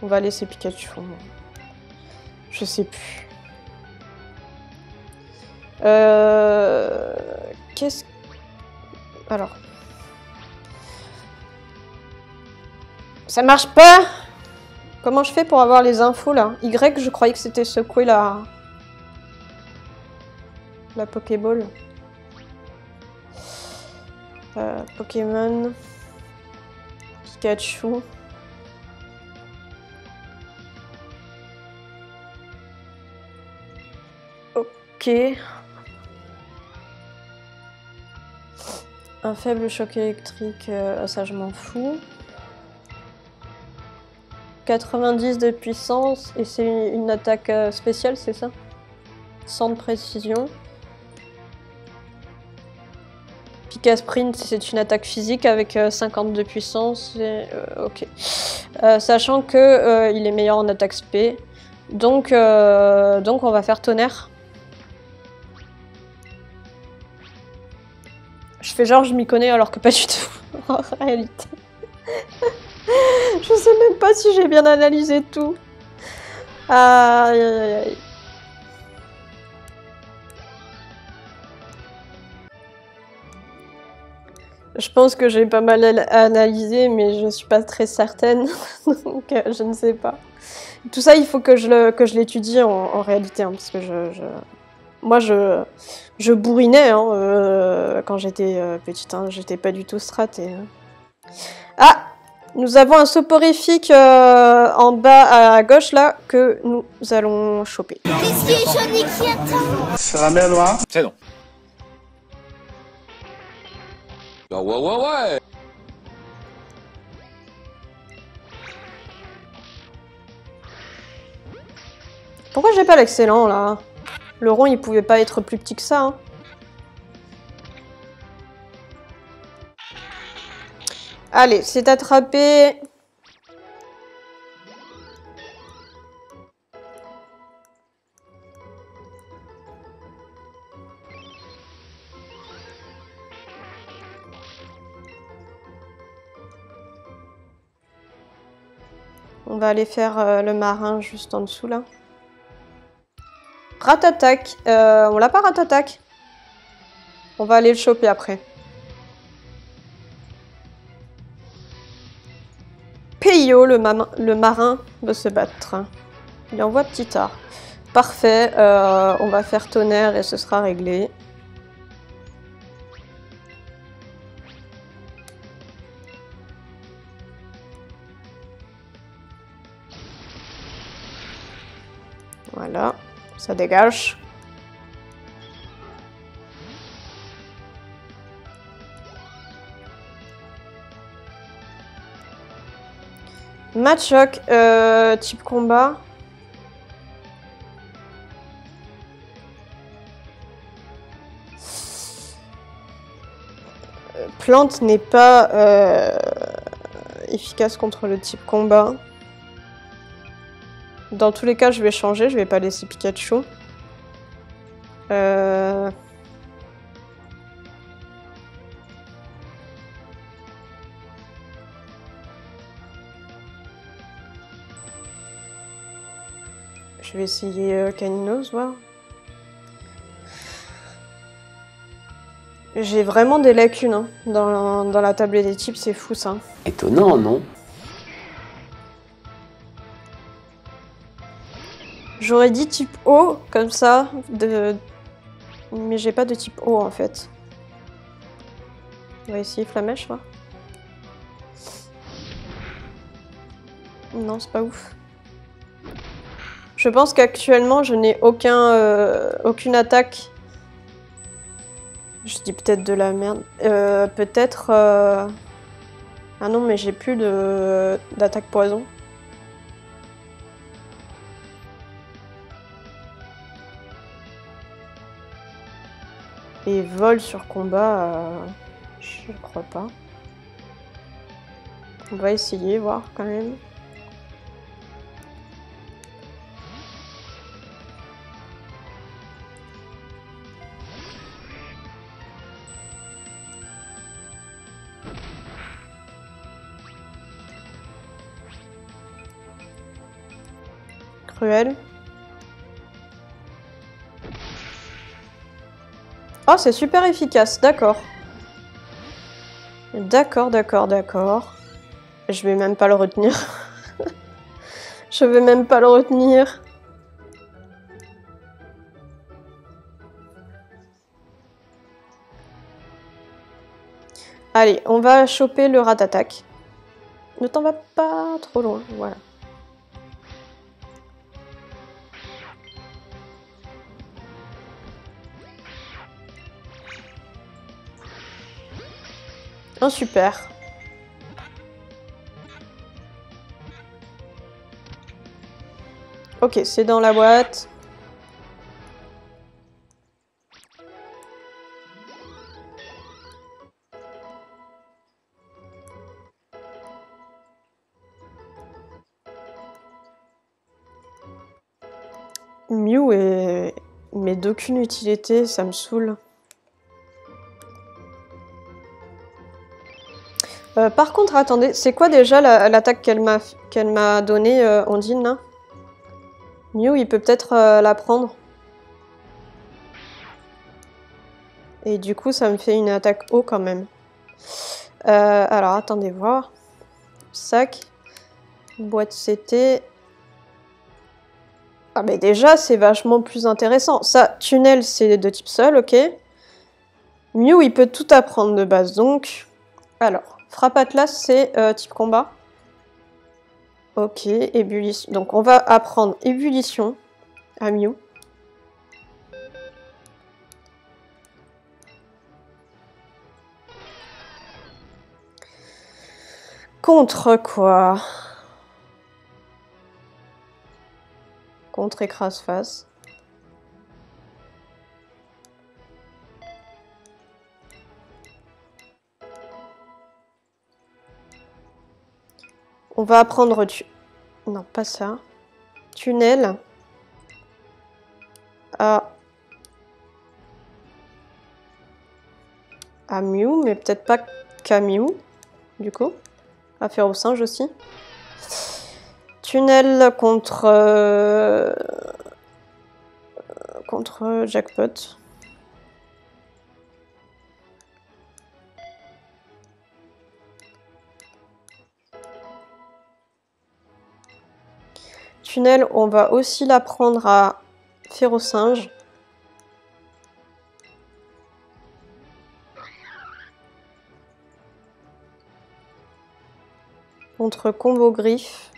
On va laisser Pikachu. Je sais plus. Qu'est-ce... Alors... Ça marche pas! Comment je fais pour avoir les infos là? Y, je croyais que c'était secouer la Pokéball. Pokémon. Pikachu. Ok. Un faible choc électrique, ça je m'en fous. 90 de puissance et c'est une attaque spéciale, c'est ça? 100 de précision. Pika Sprint, c'est une attaque physique avec 50 de puissance. Et, ok. Sachant que il est meilleur en attaque spé. Donc on va faire tonnerre. Je fais genre je m'y connais alors que pas du tout en réalité. Je sais même pas si j'ai bien analysé tout. Aïe aïe aïe. Je pense que j'ai pas mal analysé, mais je suis pas très certaine, donc je ne sais pas. Tout ça, il faut que je l'étudie en réalité, hein, parce que moi, je bourrinais hein, quand j'étais petite, hein, j'étais pas du tout strat. Et... Ah! Nous avons un soporifique en bas à gauche, là, que nous allons choper. Qu'est-ce qui est jaune et qui attend? C'est la mer Noire. C'est non. Ah ouais. Pourquoi j'ai pas l'excellent, là? Le rond, il pouvait pas être plus petit que ça, hein. Allez, c'est attrapé. On va aller faire le marin juste en dessous, là. Ratatac. On l'a pas, Ratatac. On va aller le choper après. Peyo, le marin, veut se battre. Il envoie petit art. Parfait. On va faire tonnerre et ce sera réglé. Voilà, ça dégage. Machoc, type combat. Plante n'est pas efficace contre le type combat. Dans tous les cas, je vais changer, je vais pas laisser Pikachu. Je vais essayer Caninos, voir. J'ai vraiment des lacunes hein, dans la table des types, c'est fou ça. Étonnant, non? J'aurais dit type O, comme ça, mais j'ai pas de type O en fait. On va essayer Flamèche, voir. Non, c'est pas ouf. Je pense qu'actuellement, je n'ai aucune attaque. Je dis peut-être de la merde. Peut-être... Ah non, mais j'ai plus d'attaque poison. Et vol sur combat, je crois pas. On va essayer, voir quand même. Cruel. Oh, c'est super efficace, d'accord. D'accord, d'accord, d'accord. Je vais même pas le retenir. Je vais même pas le retenir. Allez, on va choper le rat-attaque. Ne t'en va pas trop loin, voilà. Un super. Ok, c'est dans la boîte. Mew est... mais d'aucune utilité, ça me saoule. Par contre, attendez, c'est quoi déjà l'attaque qu'elle m'a donnée, Ondine, là? Mew, il peut peut-être la prendre. Et du coup, ça me fait une attaque haut quand même. Alors, attendez voir. Sac. Boîte CT. Ah, mais déjà, c'est vachement plus intéressant. Ça, tunnel, c'est de type sol, ok. Mew, il peut tout apprendre de base, donc... Alors, frappe Atlas, c'est type combat. Ok, ébullition. Donc, on va apprendre ébullition à Mew. Contre quoi? Contre écrase-face. On va apprendre... Non, pas ça. Tunnel. À Mew, mais peut-être pas qu'à Mew, du coup. À faire au singe aussi. Tunnel contre... contre Jackpot. Tunnel, on va aussi l'apprendre à faire au singe. Contre combo griffe.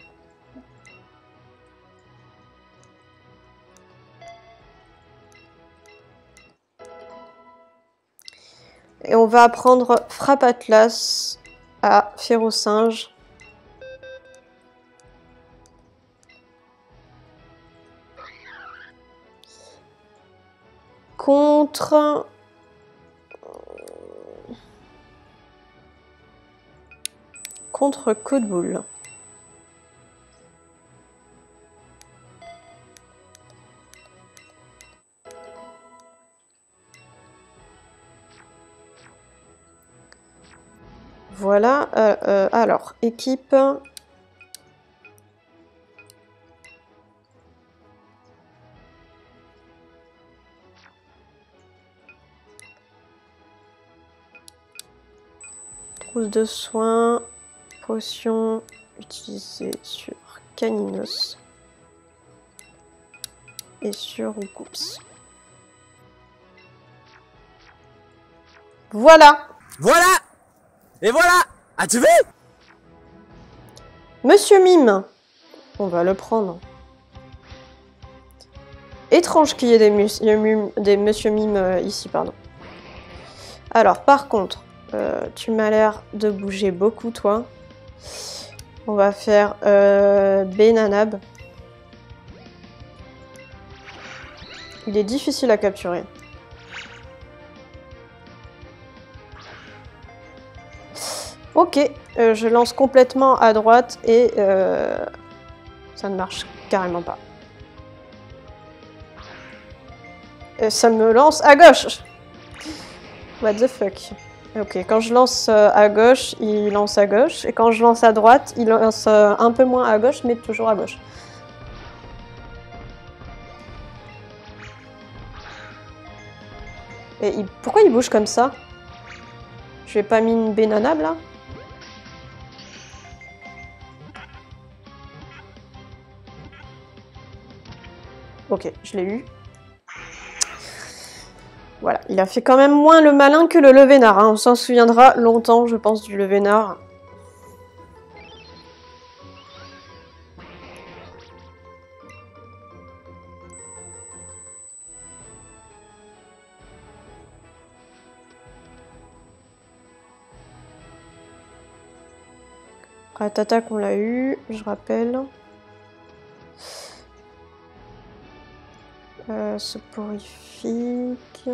Et on va apprendre frappe Atlas à faire au singe. Contre... contre coup de boule. Voilà, alors, équipe... Trousse de soins, potion utilisée sur Caninos et sur Goops. Voilà! Voilà! Et voilà! As-tu vu? Monsieur Mime! On va le prendre. Étrange qu'il y ait des Monsieur Mime ici, pardon. Alors, par contre, tu m'as l'air de bouger beaucoup, toi. On va faire Benanab. Il est difficile à capturer. Ok, je lance complètement à droite et ça ne marche carrément pas. Ça me lance à gauche. What the fuck. Ok, quand je lance à gauche, il lance à gauche. Et quand je lance à droite, il lance un peu moins à gauche, mais toujours à gauche. Et pourquoi il bouge comme ça? Je lui ai pas mis une bénanable là? Ok, je l'ai eu. Voilà, il a fait quand même moins le malin que le Levénard. Hein. On s'en souviendra longtemps, je pense, du Levénard. Ratata qu'on l'a eu, je rappelle. Soporifique.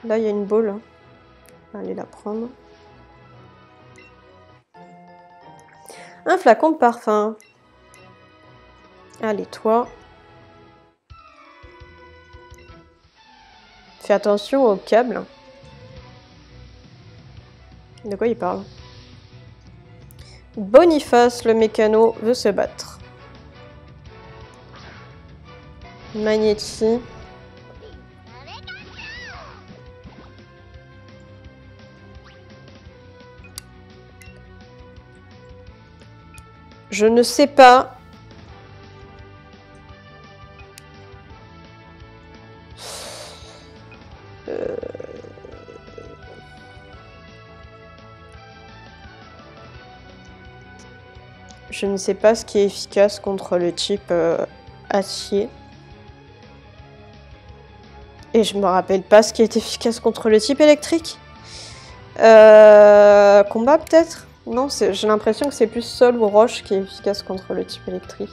Là, il y a une boule. On va aller la prendre. Un flacon de parfum. Allez, toi. Fais attention au câble. De quoi il parle? Boniface, le mécano, veut se battre. Magnéti. Je ne sais pas. Je ne sais pas ce qui est efficace contre le type acier. Et je me rappelle pas ce qui est efficace contre le type électrique. Combat peut-être? Non, j'ai l'impression que c'est plus sol ou roche qui est efficace contre le type électrique.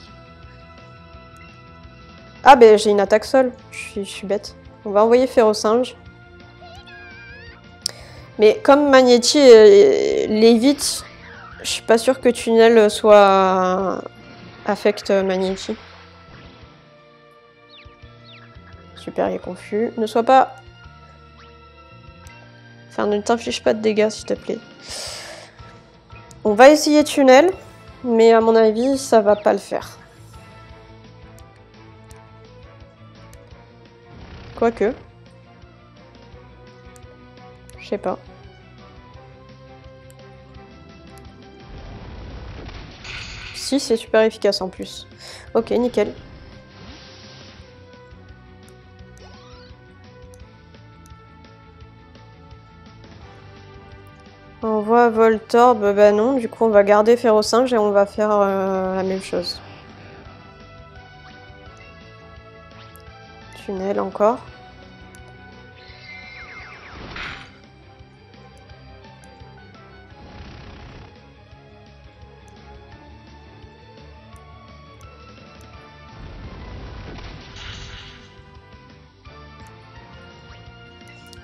Ah ben j'ai une attaque sol, je suis bête. On va envoyer Férocinge. Mais comme Magnéti l'évite, je suis pas sûre que Tunnel soit affecte Magnéti. Super, il est confus. Ne sois pas... Enfin, ne t'inflige pas de dégâts, s'il te plaît. On va essayer Tunnel, mais à mon avis, ça va pas le faire. Quoique. Je sais pas. Si, c'est super efficace en plus. Ok, nickel. On voit Voltorb, bah non, du coup on va garder Férocinge et on va faire la même chose. Tunnel encore.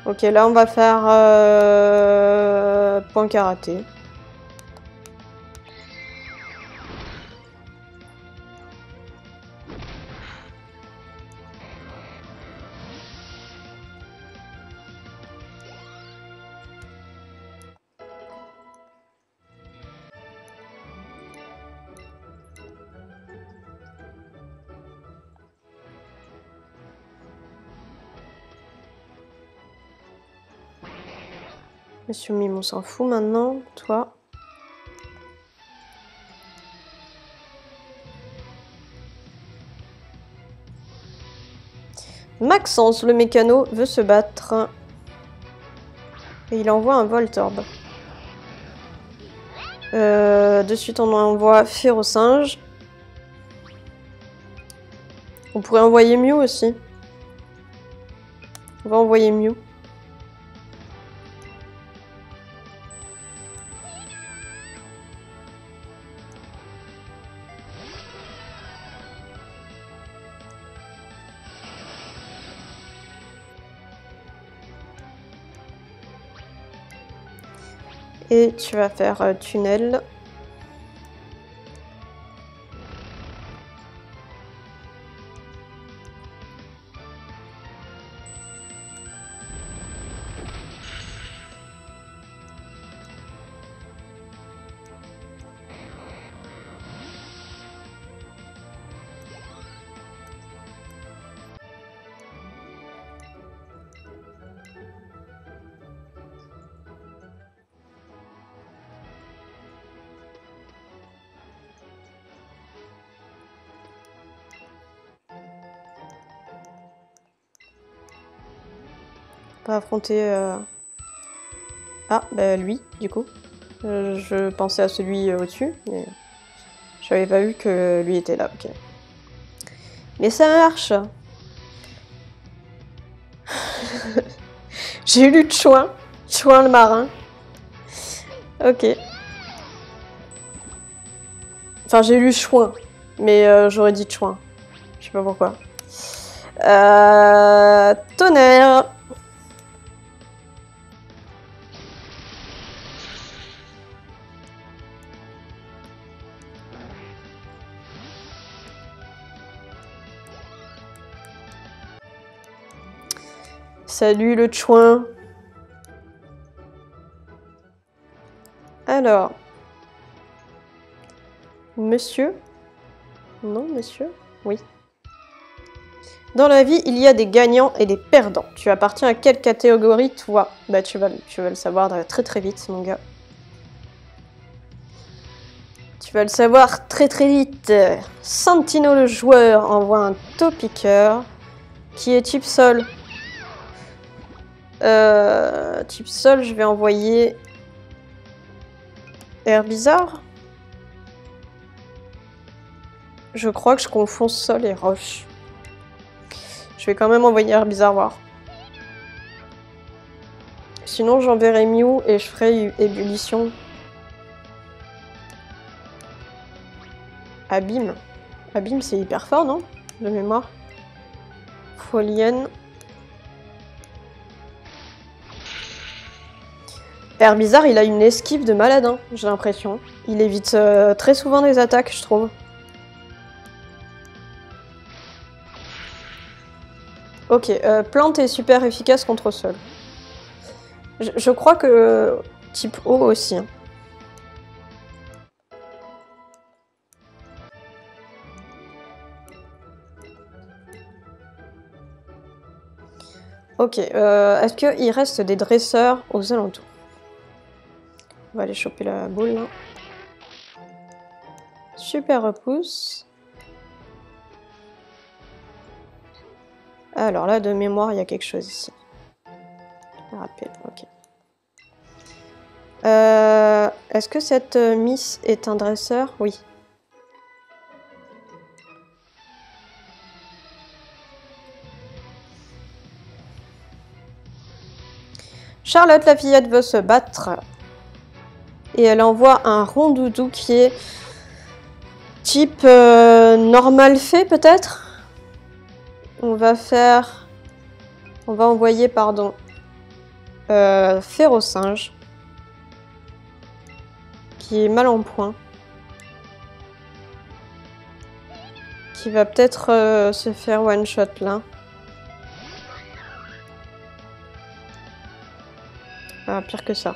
Ok, là on va faire point karaté. Monsieur Mime, on s'en fout maintenant, toi. Maxence, le mécano, veut se battre. Et il envoie un Voltorb. De suite, on envoie Férocinge. On pourrait envoyer Mew aussi. On va envoyer Mew. Et tu vas faire tunnel. Pas affronter... Ah, bah lui, du coup. Je pensais à celui au-dessus, mais... J'avais pas vu que lui était là, ok. Mais ça marche. J'ai lu Chouin. Chouin le marin. Ok. Enfin, j'ai lu Chouin, mais j'aurais dit Chouin. Je sais pas pourquoi. Tonnerre. Salut le chouin. Alors. Monsieur? Non, monsieur? Oui. Dans la vie, il y a des gagnants et des perdants. Tu appartiens à quelle catégorie, toi? Bah, tu vas le savoir très très vite, mon gars. Tu vas le savoir très très vite. Santino le joueur envoie un Topiqueur qui est type sol. Type sol, je vais envoyer Herbizarre. Je crois que je confonds sol et roche. Je vais quand même envoyer Herbizarre voir. Sinon, j'enverrai Mew et je ferai ébullition. Abîme. Abîme, c'est hyper fort, non? De mémoire. Folienne. Herbizarre, il a une esquive de malade, hein, j'ai l'impression. Il évite très souvent des attaques, je trouve. Ok, plante est super efficace contre sol. Je crois que type eau aussi. Hein. Ok, est-ce qu'il reste des dresseurs aux alentours? On va aller choper la boule là. Super repousse. Alors là, de mémoire, il y a quelque chose ici. Rappel, ok. Est-ce que cette Miss est un dresseur? Oui. Charlotte, la fillette, veut se battre. Et elle envoie un rondoudou qui est type normal fait peut-être. On va envoyer, pardon, Férocinge, qui est mal en point. Qui va peut-être se faire one shot là. Ah, pire que ça.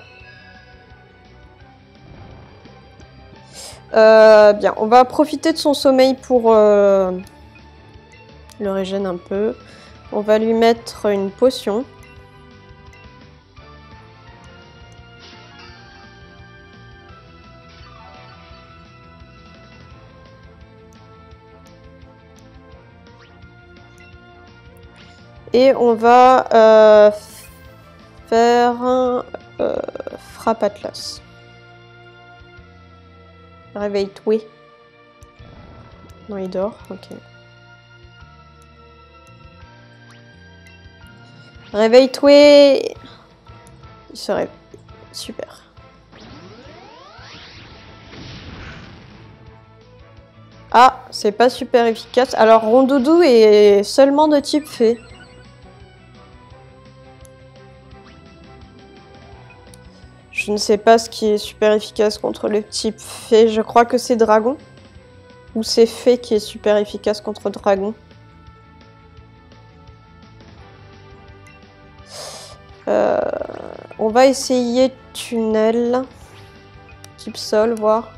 Bien, on va profiter de son sommeil pour le régène un peu. On va lui mettre une potion. Et on va faire un frappe Atlas. Réveille-toi. Non, il dort, ok. Réveille-toi. Il se réveille. Super. Ah, c'est pas super efficace. Alors, Rondoudou est seulement de type fée. Je ne sais pas ce qui est super efficace contre le type fée. Je crois que c'est dragon. Ou c'est fée qui est super efficace contre dragon. On va essayer tunnel. Type sol, voir.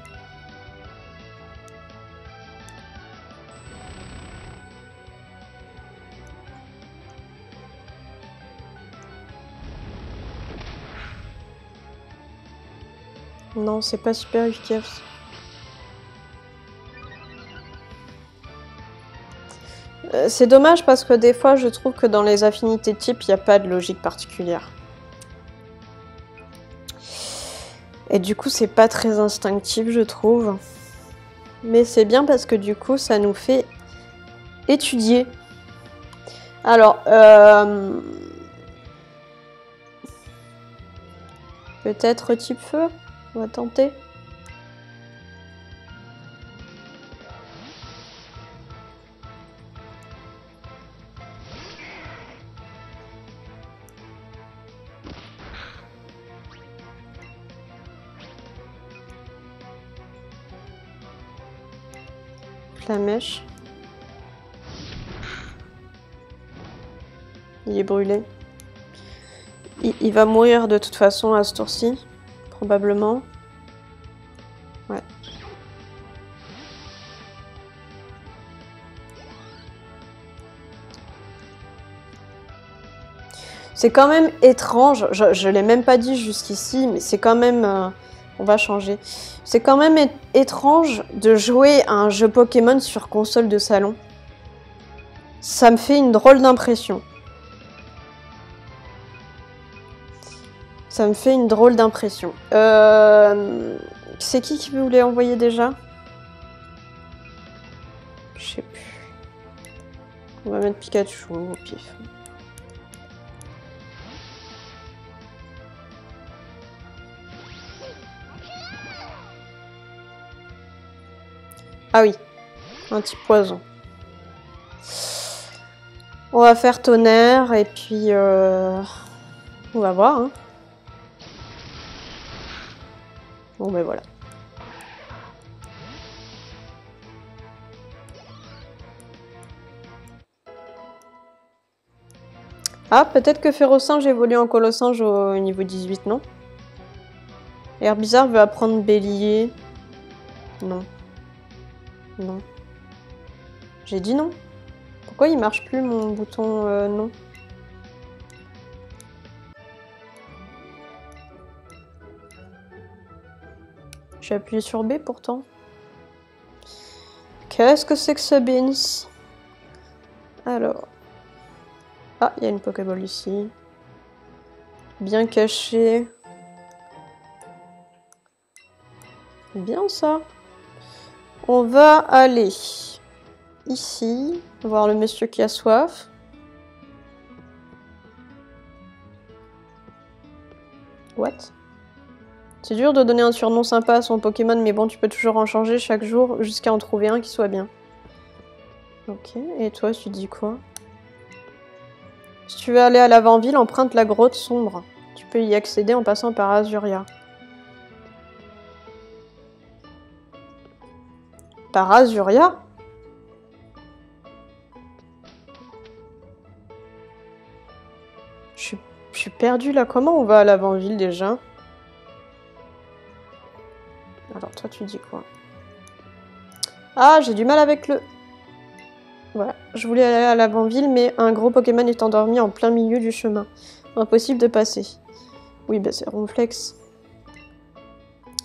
Non, c'est pas super efficace. C'est dommage parce que des fois, je trouve que dans les affinités types, il n'y a pas de logique particulière. Et du coup, c'est pas très instinctif, je trouve. Mais c'est bien parce que du coup, ça nous fait étudier. Alors, peut-être type feu? On va tenter. Flamèche. Il est brûlé. Il va mourir de toute façon à ce tour-ci. Probablement. Ouais. C'est quand même étrange, je l'ai même pas dit jusqu'ici, mais c'est quand même... on va changer. C'est quand même étrange de jouer à un jeu Pokémon sur console de salon. Ça me fait une drôle d'impression. Ça me fait une drôle d'impression. C'est qui voulait envoyer déjà? Je sais plus. On va mettre Pikachu au pif. Ah oui, un type poison. On va faire tonnerre et puis on va voir. Hein. Bon ben voilà. Ah, peut-être que Férocinge évolue en Colossinge au niveau 18, non? Herbizarre veut apprendre Bélier. Non. Non. J'ai dit non. Pourquoi il marche plus mon bouton non? J'ai appuyé sur B pourtant. Qu'est-ce que c'est que ce Beans? Alors. Ah, il y a une Pokéball ici. Bien caché. Bien ça. On va aller ici, voir le monsieur qui a soif. What? C'est dur de donner un surnom sympa à son Pokémon, mais bon, tu peux toujours en changer chaque jour jusqu'à en trouver un qui soit bien. Ok, et toi, tu dis quoi? Si tu veux aller à l'avant-ville, emprunte la grotte sombre. Tu peux y accéder en passant par Azuria. Par Azuria? Je suis perdue là. Comment on va à l'avant-ville déjà? Alors toi tu dis quoi? Ah, j'ai du mal avec le... Voilà, je voulais aller à l'avant-ville, mais un gros Pokémon est endormi en plein milieu du chemin. Impossible de passer. Oui, bah c'est Ronflex.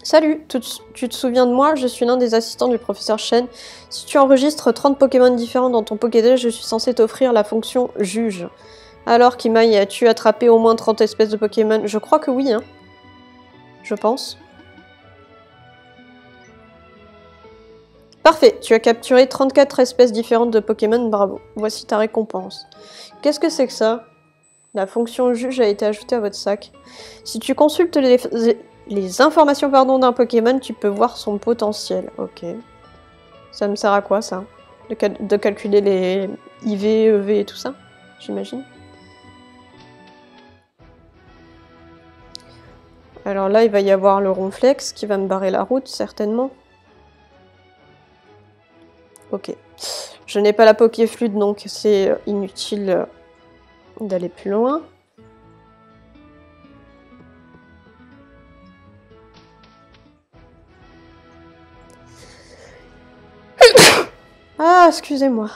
Salut, tu te souviens de moi? Je suis l'un des assistants du professeur Shen. Si tu enregistres 30 Pokémon différents dans ton Pokédex, je suis censé t'offrir la fonction juge. Alors, Kimaï, as-tu attrapé au moins 30 espèces de Pokémon? Je crois que oui, hein. Je pense. Parfait, tu as capturé 34 espèces différentes de Pokémon, bravo. Voici ta récompense. Qu'est-ce que c'est que ça? La fonction juge a été ajoutée à votre sac. Si tu consultes les informations d'un Pokémon, tu peux voir son potentiel. Ok. Ça me sert à quoi, ça? De calculer les IV, EV et tout ça, j'imagine. Alors là, il va y avoir le ronflex qui va me barrer la route, certainement. Ok. Je n'ai pas la Pokéflûte, donc c'est inutile d'aller plus loin. Ah, excusez-moi.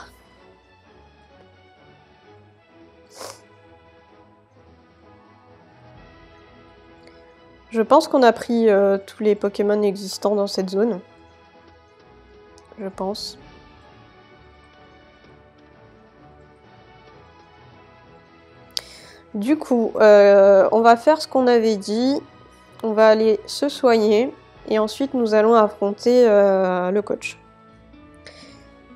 Je pense qu'on a pris tous les Pokémon existants dans cette zone. Je pense. Du coup, on va faire ce qu'on avait dit. On va aller se soigner. Et ensuite, nous allons affronter le coach.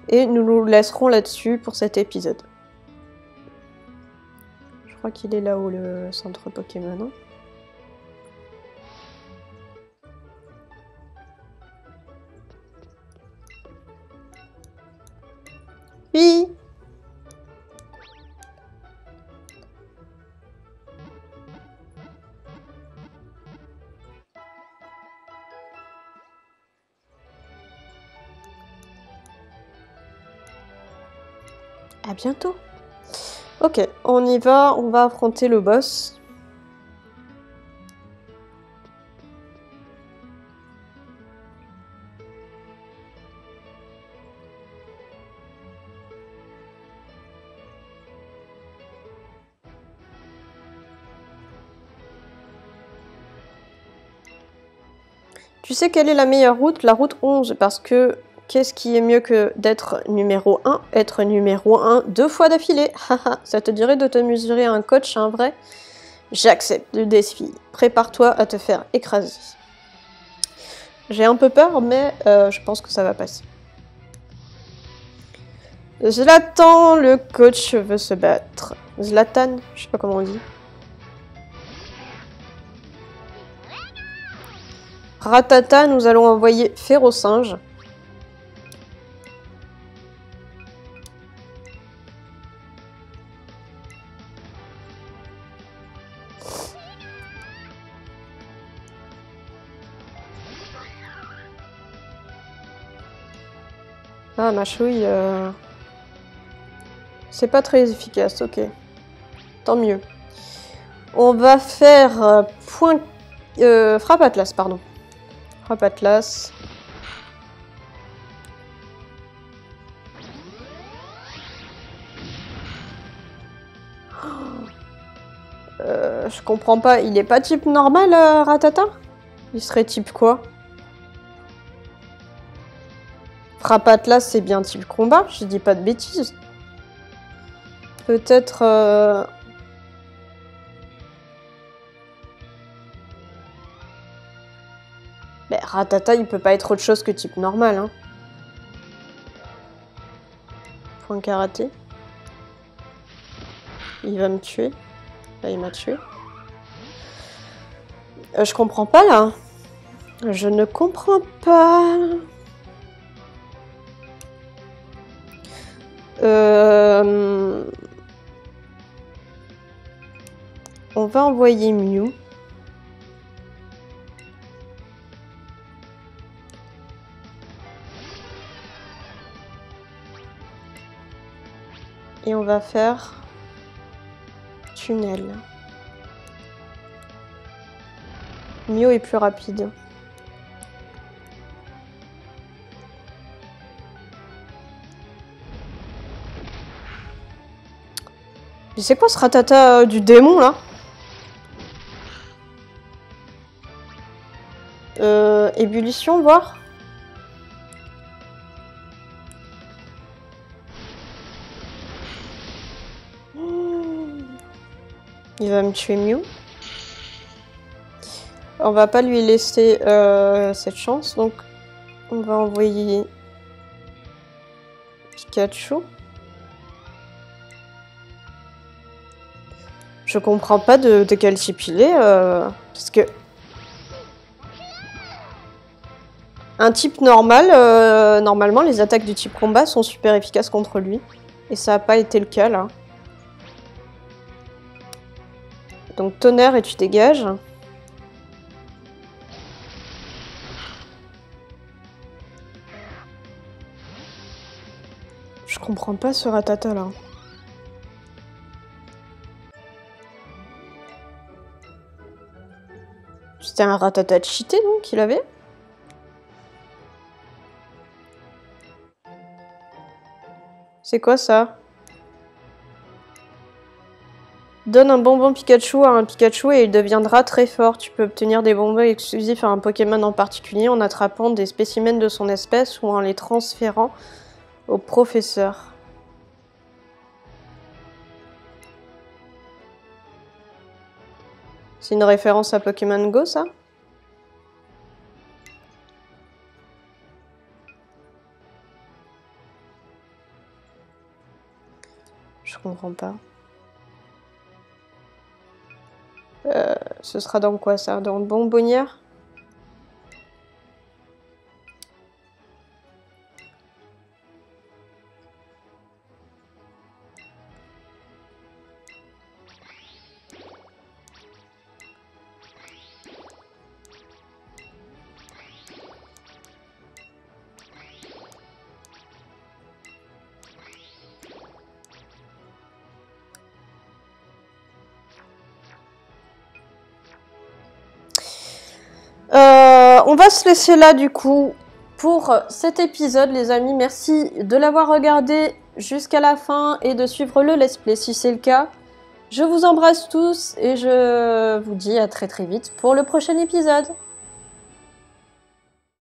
Et nous nous laisserons là-dessus pour cet épisode. Je crois qu'il est là-haut, le centre Pokémon. Hein. Oui. À bientôt. Ok, on y va, on va affronter le boss. Tu sais quelle est la meilleure route? La route 11, parce que qu'est-ce qui est mieux que d'être numéro 1? Être numéro 1 2 fois d'affilée. Haha, ça te dirait de te mesurer à un coach, un vrai? J'accepte le défi. Prépare-toi à te faire écraser. J'ai un peu peur, mais je pense que ça va passer. Zlatan, le coach, veut se battre. Zlatan, je sais pas comment on dit. Ratata, nous allons envoyer Férocinge. Ah, ma chouille, c'est pas très efficace, ok. Tant mieux. On va faire Frappe Atlas, pardon. Frappe Atlas. Je comprends pas, il est pas type normal, Ratata? Il serait type quoi? Frappe Atlas, c'est bien type combat, je dis pas de bêtises. Peut-être... Mais Ratata, il peut pas être autre chose que type normal, hein. Point karaté. Il va me tuer. Là, il m'a tué. Je comprends pas, là. Je ne comprends pas. On va envoyer Mew. Et on va faire tunnel. Mew est plus rapide. Mais c'est quoi ce Ratata du démon là? Ébullition, voir. Il va me tuer Mew. On va pas lui laisser cette chance, donc on va envoyer Pikachu. Je comprends pas de quel type il est, parce que un type normal, normalement les attaques du type combat sont super efficaces contre lui, et ça n'a pas été le cas là. Donc tonnerre et tu dégages. Je comprends pas ce Rattata là. C'était un Rattata cheaté donc qu'il avait? C'est quoi ça? Donne un bonbon Pikachu à un Pikachu et il deviendra très fort. Tu peux obtenir des bonbons exclusifs à un Pokémon en particulier en attrapant des spécimens de son espèce ou en les transférant au professeur. C'est une référence à Pokémon Go, ça? Je comprends pas. Ce sera dans quoi ça? Dans Bonbonnière? On va se laisser là du coup pour cet épisode les amis. Merci de l'avoir regardé jusqu'à la fin et de suivre le let's play si c'est le cas. Je vous embrasse tous et je vous dis à très très vite pour le prochain épisode.